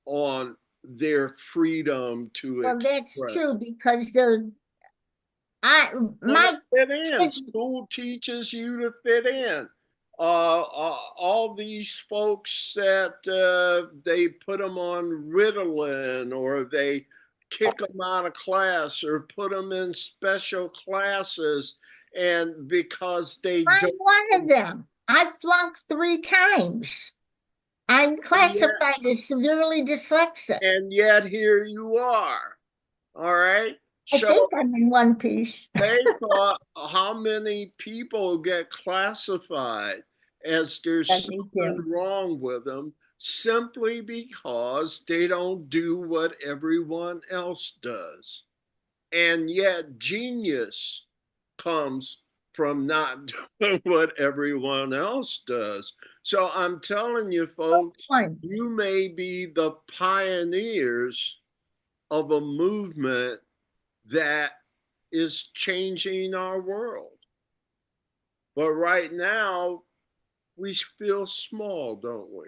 on their freedom to Well, that's express. true because they're I Want to my fit in. kids, School teaches you to fit in. All these folks that they put them on Ritalin or they kick them out of class or put them in special classes, and because they I'm don't, one of them. I flunked 3 times. I'm and yet, classified as severely dyslexic. and yet here you are. All right. I So think I'm in one piece. they thought how many people get classified as there's Me something too. wrong with them simply because they don't do what everyone else does. And yet, genius comes from not doing what everyone else does. So I'm telling you, folks, One. you may be the pioneers of a movement that is changing our world. But right now, we feel small, don't we?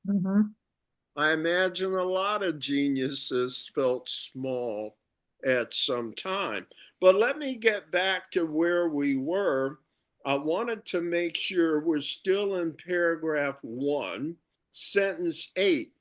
Mhm. I imagine a lot of geniuses felt small at some time. But let me get back to where we were. I wanted to make sure we're still in paragraph 1, sentence 8.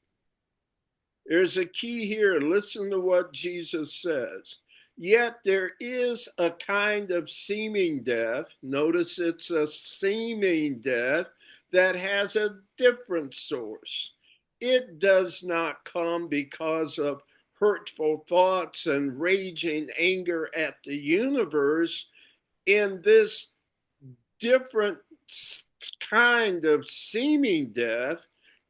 There's a key here. Listen to what Jesus says. Yet there is a kind of seeming death. Notice it's a seeming death that has a different source. It does not come because of hurtful thoughts and raging anger at the universe. In this different kind of seeming death,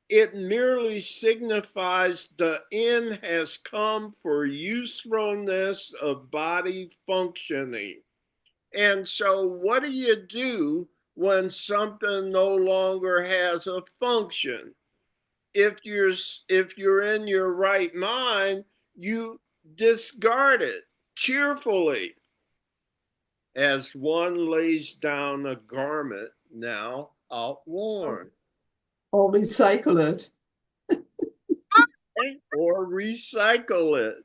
it merely signifies the end has come for usefulness of body functioning. And so, what do you do when something no longer has a function? If you're in your right mind, you discard it cheerfully, as one lays down a garment now outworn. Or recycle it. Or recycle it.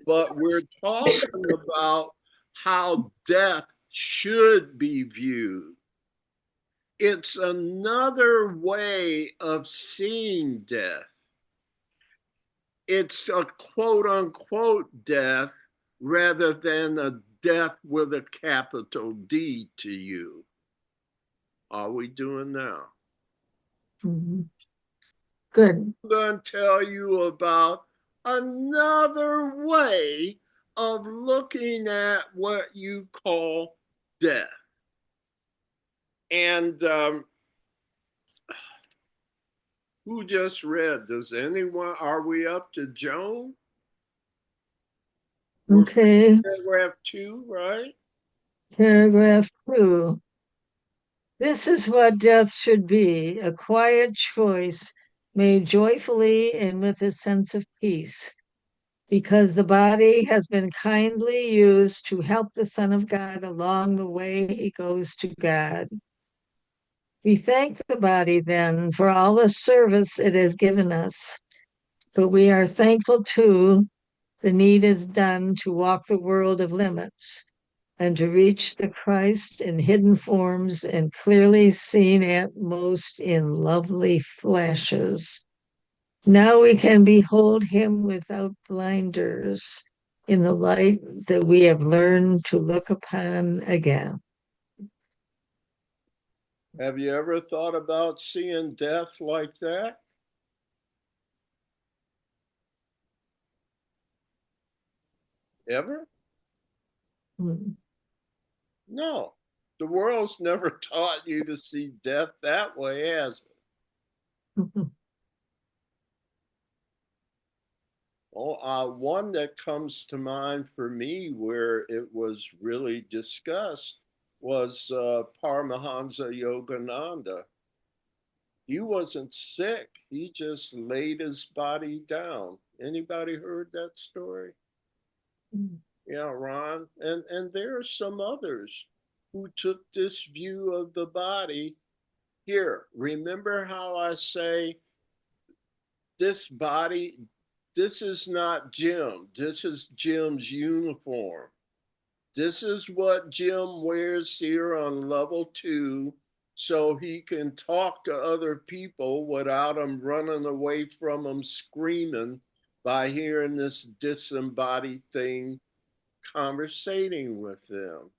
But we're talking about how death should be viewed. It's another way of seeing death. It's a quote unquote death rather than a death with a capital D to you. Are we doing now? Mhm. Good. I'm going to tell you about another way of looking at what you call death. And who just read? Does anyone? Are we up to Joan? Okay. Paragraph 2, right? Paragraph 2. This is what death should be, a quiet choice made joyfully and with a sense of peace, because the body has been kindly used to help the Son of God along the way he goes to God. We thank the body then for all the service it has given us, but we are thankful too the need is done to walk the world of limits and to reach the Christ in hidden forms and clearly seen at most in lovely flashes. Now we can behold him without blinders in the light that we have learned to look upon again. Have you ever thought about seeing death like that? Ever? Hmm. No. The world's never taught you to see death that way, has it? Well, one that comes to mind for me where it was really discussed was Paramahansa Yogananda. He wasn't sick. He just laid his body down. Anybody heard that story? Yeah, Ron. And there are some others who took this view of the body. Here, remember how I say this body, this is not Jim. This is Jim's uniform. This is what Jim wears here on level 2 so he can talk to other people without them running away from him screaming by hearing this disembodied thing conversating with them.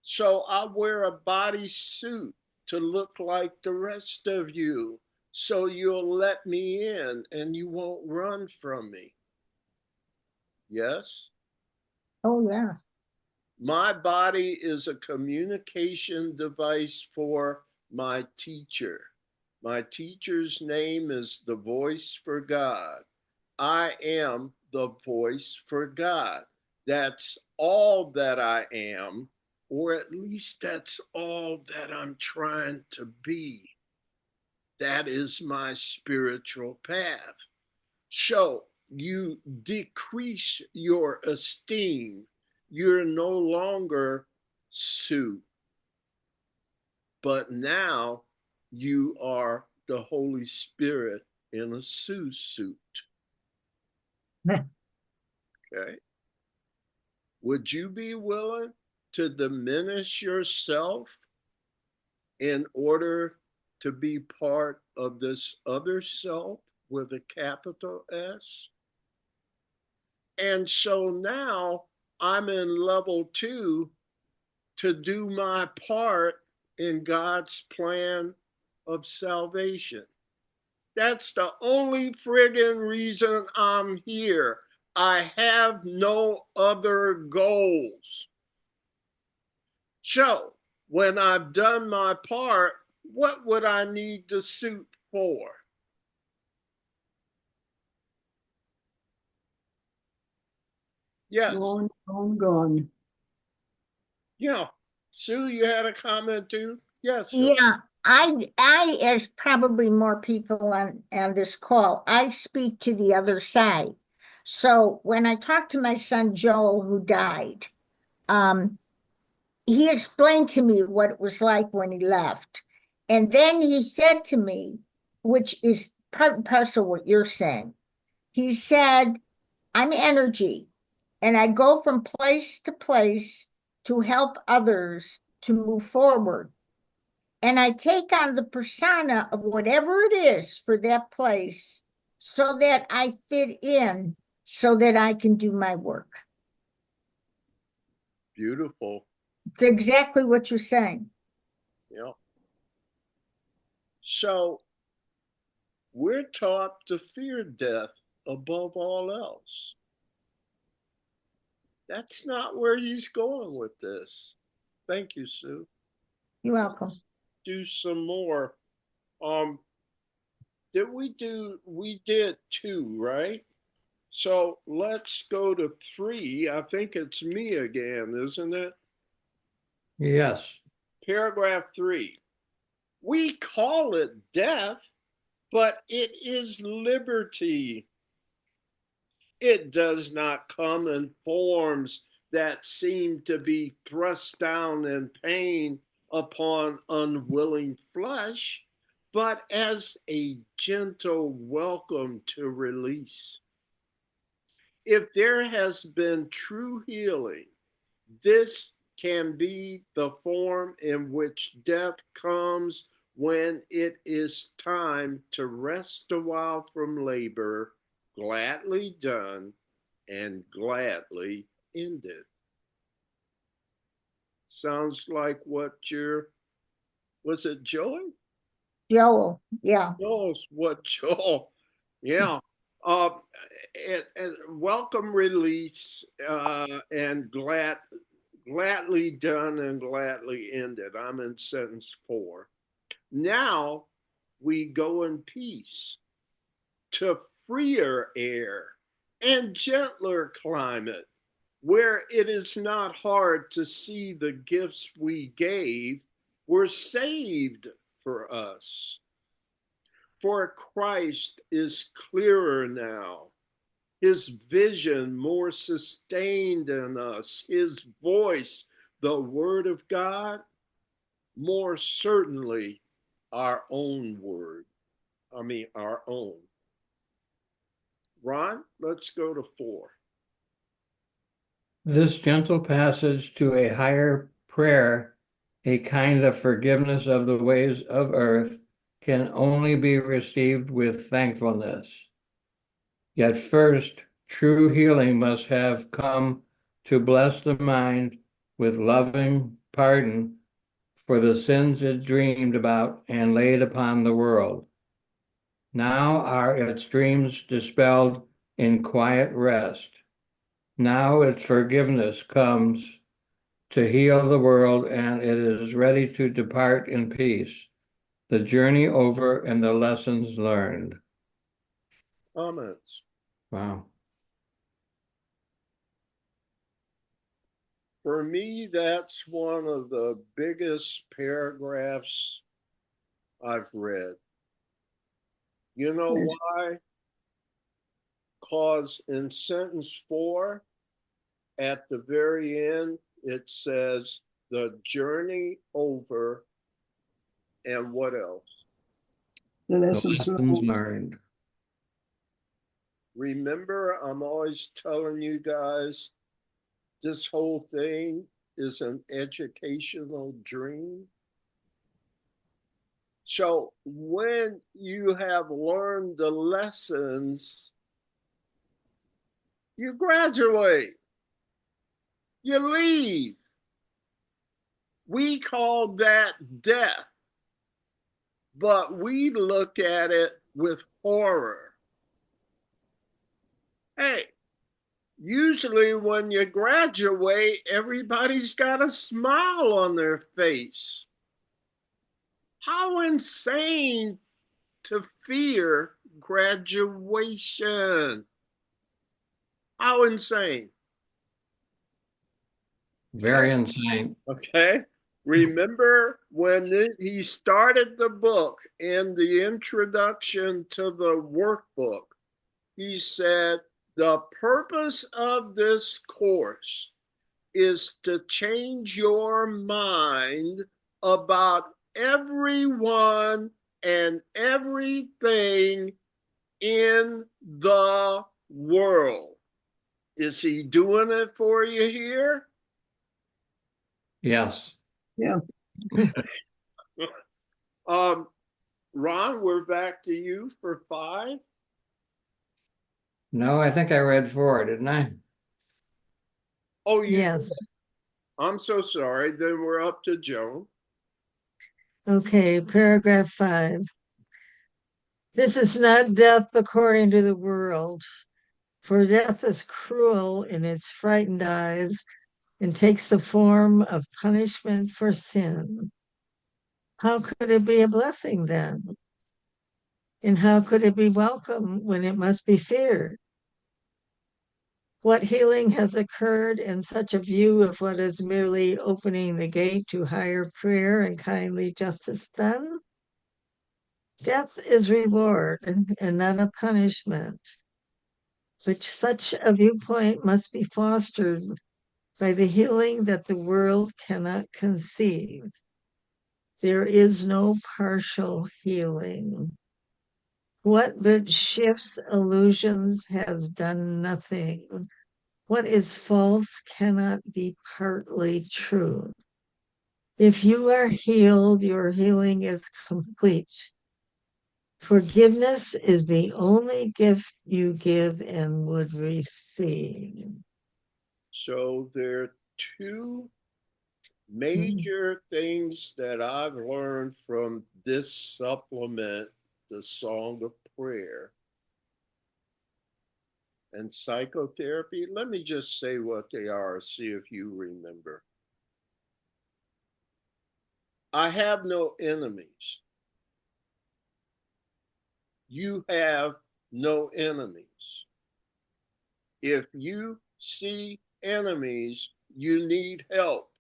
So I wear a body suit to look like the rest of you so you'll let me in and you won't run from me. Yes? Oh, yeah. My body is a communication device for my teacher. My teacher's name is the voice for God. I am the voice for God. That's all that I am, or at least that's all that I'm trying to be. That is my spiritual path. So you decrease your esteem. You're no longer Sue, but now you are the Holy Spirit in a Sue suit. Okay. Would you be willing to diminish yourself in order to be part of this other self with a capital S? And so now I'm in level 2 to do my part in God's plan of salvation. That's the only friggin' reason I'm here. I have no other goals. So, when I've done my part, what would I need the suit for? Yes. Gone, gone, gone. Yeah. Sue, you had a comment too? Yes. Yeah, as probably more people on this call, I speak to the other side. So when I talked to my son Joel, who died, he explained to me what it was like when he left. And then he said to me, which is part and parcel what you're saying. He said, I'm energy, and I go from place to place to help others to move forward. And I take on the persona of whatever it is for that place so that I fit in, so that I can do my work. Beautiful. It's exactly what you're saying. Yeah. So we're taught to fear death above all else. That's not where he's going with this. Thank you, Sue. You're Let's welcome. do some more. Um, we did two, right? So let's go to three. I think it's me again, isn't it? Yes. Paragraph 3. We call it death, but it is liberty. It does not come in forms that seem to be thrust down in pain upon unwilling flesh, but as a gentle welcome to release. If there has been true healing, this can be the form in which death comes when it is time to rest a while from labor, gladly done and gladly ended. Sounds like what was it Joey? Joel, yeah. Joel's what Joel, yeah. Uh, and welcome release and gladly done and gladly ended. I'm in sentence 4. Now we go in peace to freer air and gentler climate, where it is not hard to see the gifts we gave were saved for us. For Christ is clearer now, his vision more sustained in us, his voice, the word of God, more certainly our own word. Our own. Ron, let's go to 4. This gentle passage to a higher prayer, a kind of forgiveness of the ways of earth, can only be received with thankfulness. Yet first, true healing must have come to bless the mind with loving pardon for the sins it dreamed about and laid upon the world. Now are its dreams dispelled in quiet rest. Now its forgiveness comes to heal the world, and it is ready to depart in peace, the journey over and the lessons learned. Comments? Wow. For me, that's one of the biggest paragraphs I've read. You know why? Because in sentence 4, at the very end, it says the journey over and what else? The The lessons lessons learned. learned. Remember, I'm always telling you guys, this whole thing is an educational dream. So when you have learned the lessons, you graduate, you leave. We call that death, but we look at it with horror. Hey, usually when you graduate, everybody's got a smile on their face. How insane to fear graduation. How insane. Very insane. Okay. Remember when he started the book in the introduction to the workbook, he said, the purpose of this course is to change your mind about everyone and everything in the world. Is he doing it for you here? Yes. Yeah. Ron, we're back to you for 5. No, I think I read 4, didn't I? Oh, you did. Yes. I'm so sorry. Then we're up to Joan. Okay, paragraph 5. This is not death according to the world, for death is cruel in its frightened eyes and takes the form of punishment for sin. How could it be a blessing then? And how could it be welcome when it must be feared? What healing has occurred in such a view of what is merely opening the gate to higher prayer and kindly justice then? Death is reward and not a punishment, which such a viewpoint must be fostered by the healing that the world cannot conceive. There is no partial healing. What but shifts illusions has done nothing. What is false cannot be partly true. If you are healed, your healing is complete. Forgiveness is the only gift you give and would receive. So there are 2 major things that I've learned from this supplement, the Song of Prayer and psychotherapy. Let me just say what they are, see if you remember. I have no enemies. You have no enemies. If you see enemies, you need help.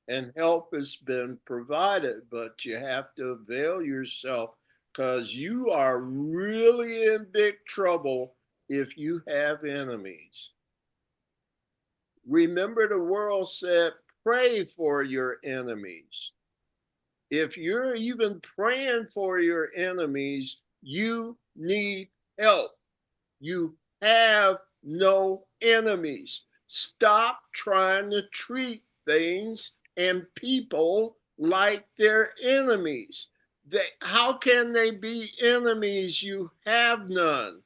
And help has been provided, but you have to avail yourself because you are really in big trouble if you have enemies. Remember, the world said, pray for your enemies. If you're even praying for your enemies, you need help. You have no enemies. Stop trying to treat things and people like they're enemies. How can they be enemies? You have none.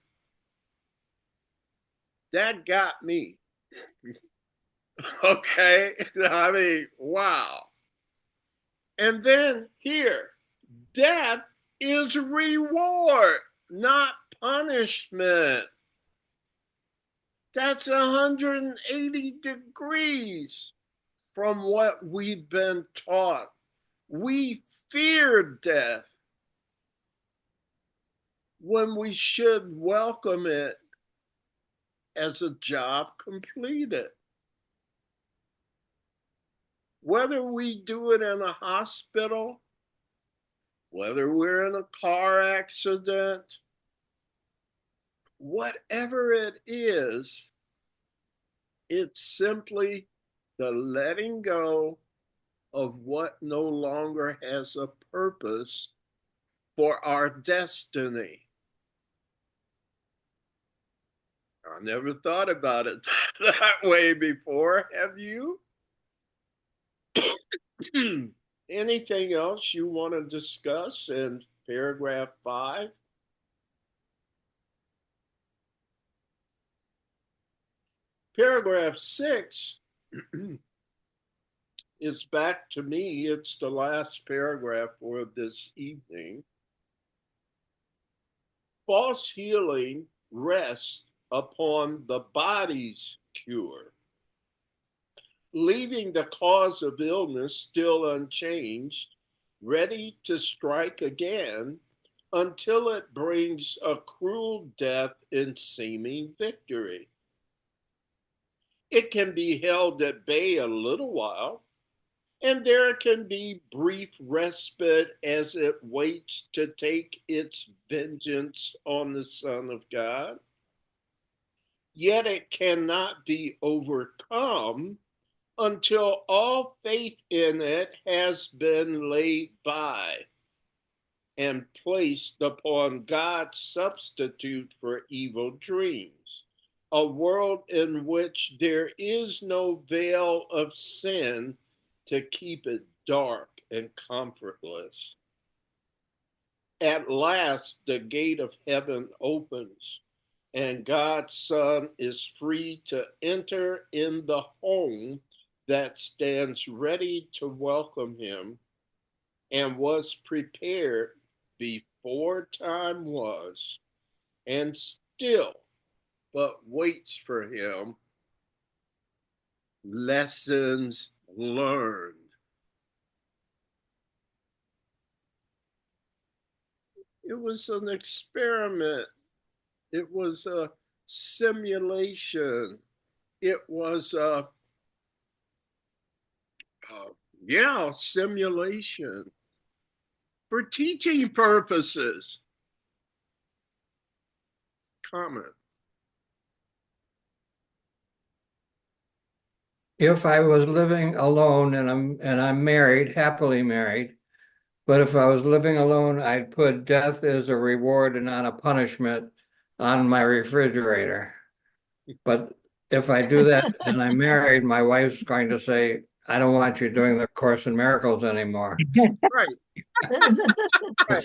That got me. Okay. I mean, wow. And then here, death is reward, not punishment. That's 180 degrees from what we've been taught. We fear death when we should welcome it as a job completed. Whether we do it in a hospital, whether we're in a car accident, whatever it is, it's simply the letting go of what no longer has a purpose for our destiny. I never thought about it that way before. Have you? Anything else you want to discuss in paragraph 5? Paragraph 6 is back to me. It's the last paragraph for this evening. False healing rests upon the body's cure, leaving the cause of illness still unchanged, ready to strike again until it brings a cruel death in seeming victory. It can be held at bay a little while, and there can be brief respite as it waits to take its vengeance on the Son of God. Yet it cannot be overcome until all faith in it has been laid by and placed upon God's substitute for evil dreams, a world in which there is no veil of sin to keep it dark and comfortless. At last, the gate of heaven opens, and God's Son is free to enter in the home that stands ready to welcome him and was prepared before time was, and still but waits for him. Lessons learned. It was an experiment. It was a simulation. It was simulation for teaching purposes. Comment. If I was living alone and I'm married, happily married, but if I was living alone, I'd put death as a reward and not a punishment on my refrigerator. But if I do that and I'm married, my wife's going to say, I don't want you doing the Course in Miracles anymore. Right. Right.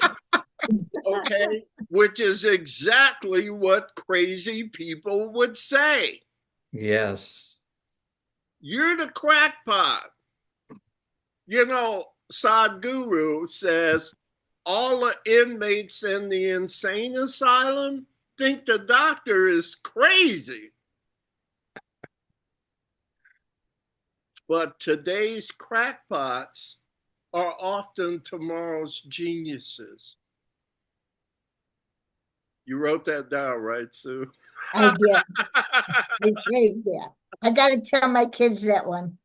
Okay. Which is exactly what crazy people would say. Yes. You're the crackpot. You know, Sadhguru says all the inmates in the insane asylum think the doctor is crazy. But today's crackpots are often tomorrow's geniuses. You wrote that down, right, Sue? I did. I saved that. I got to tell my kids that one.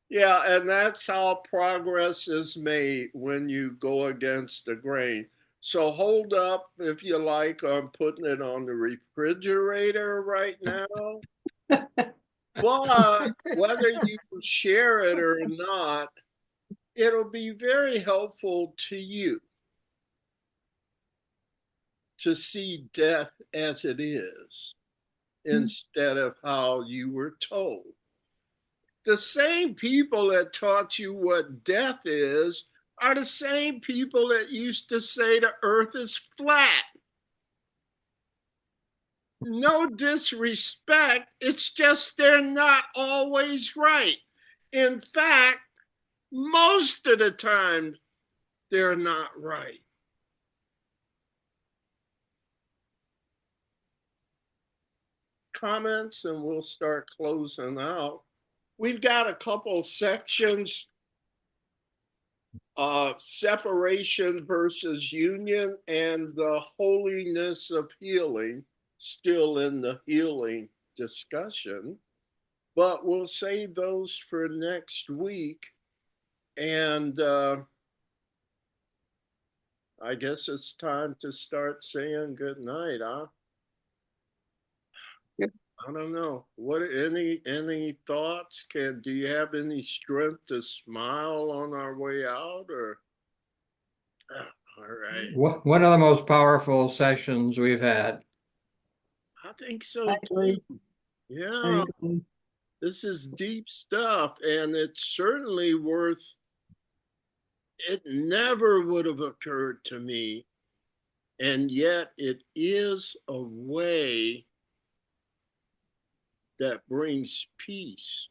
Yeah, and that's how progress is made when you go against the grain. So hold up, if you like, on putting it on the refrigerator right now. But whether you share it or not, it'll be very helpful to you to see death as it is instead of how you were told. The same people that taught you what death is are the same people that used to say the earth is flat. No disrespect, it's just they're not always right. In fact, most of the time, they're not right. Comments, and we'll start closing out. We've got a couple sections, separation versus union and the holiness of healing, still in the healing discussion, but we'll save those for next week. And I guess it's time to start saying good night, huh? Yep. I don't know. What any thoughts? Do you have any strength to smile on our way out, or all right? One of the most powerful sessions we've had. I think so I agree. too. Yeah, I agree. this is deep stuff, and it's certainly worth. It never would have occurred to me, and yet it is a way that brings peace,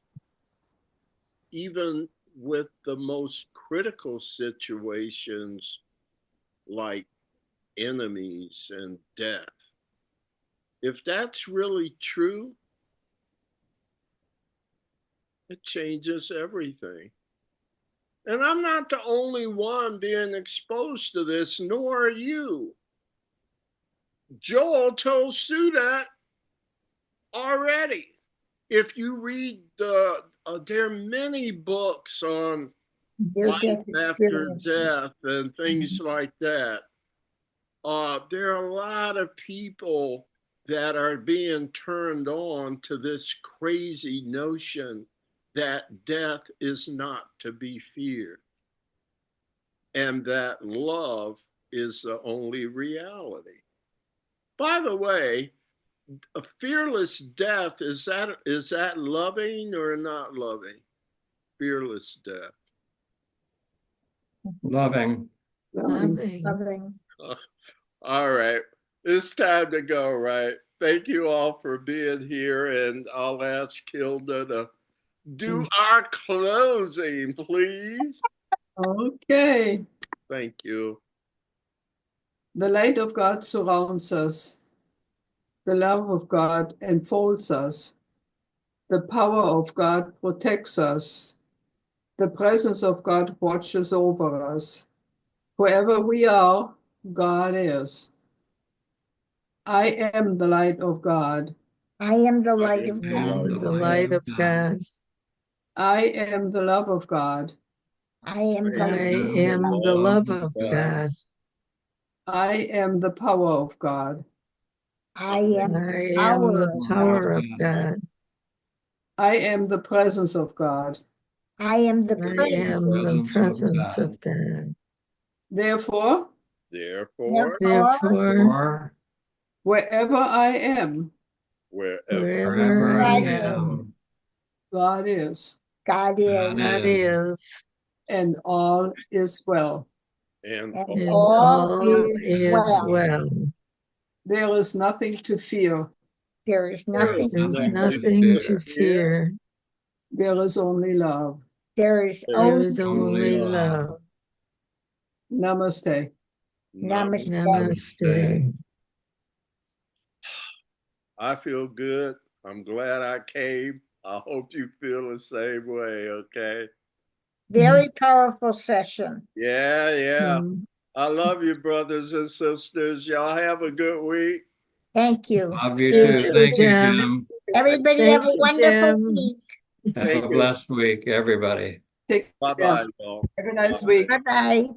even with the most critical situations like enemies and death. If that's really true, it changes everything. And I'm not the only one being exposed to this, nor are you. Joel told Sue that already. If you read there are many books on life after death and things like that. There are a lot of people that are being turned on to this crazy notion that death is not to be feared and that love is the only reality. By the way, a fearless death, is that loving or not loving? Fearless death. Loving. Loving. Loving. All right. It's time to go, right? Thank you all for being here, and I'll ask Hilda to do our closing, please. Okay. Thank you. The light of God surrounds us. The love of God enfolds us. The power of God protects us. The presence of God watches over us. Wherever we are, God is. I am the light of God. I am the light am of the I God. am the light of God. I am the love of God. I am the I light am of the God. love of God. I am the power of God. I am I the am the power of power God. of God. I am the presence of God. I am the I presence. am the presence of God. Therefore, Therefore, Therefore, wherever I am, wherever wherever I I am, am. God is, God is. God is, and all is well. and And and all all is is well. well. There is nothing to fear. There is there nothing. is There's nothing nothing to fear. fear. There is only love. There is There There only is only love. Namaste. namaste. Namaste. I feel good. I'm glad I came. I hope you feel the same way, okay? Very powerful session. Yeah, yeah. Mm. I love you, brothers and sisters. Y'all have a good week. Thank you. Love you You too. too, Thank you, Jim. Jim. Everybody have Thank a you, wonderful Jim. week. Have Thank a you. blessed week, everybody. Take care. Bye-bye, y'all. Have a nice Bye. week. Bye-bye.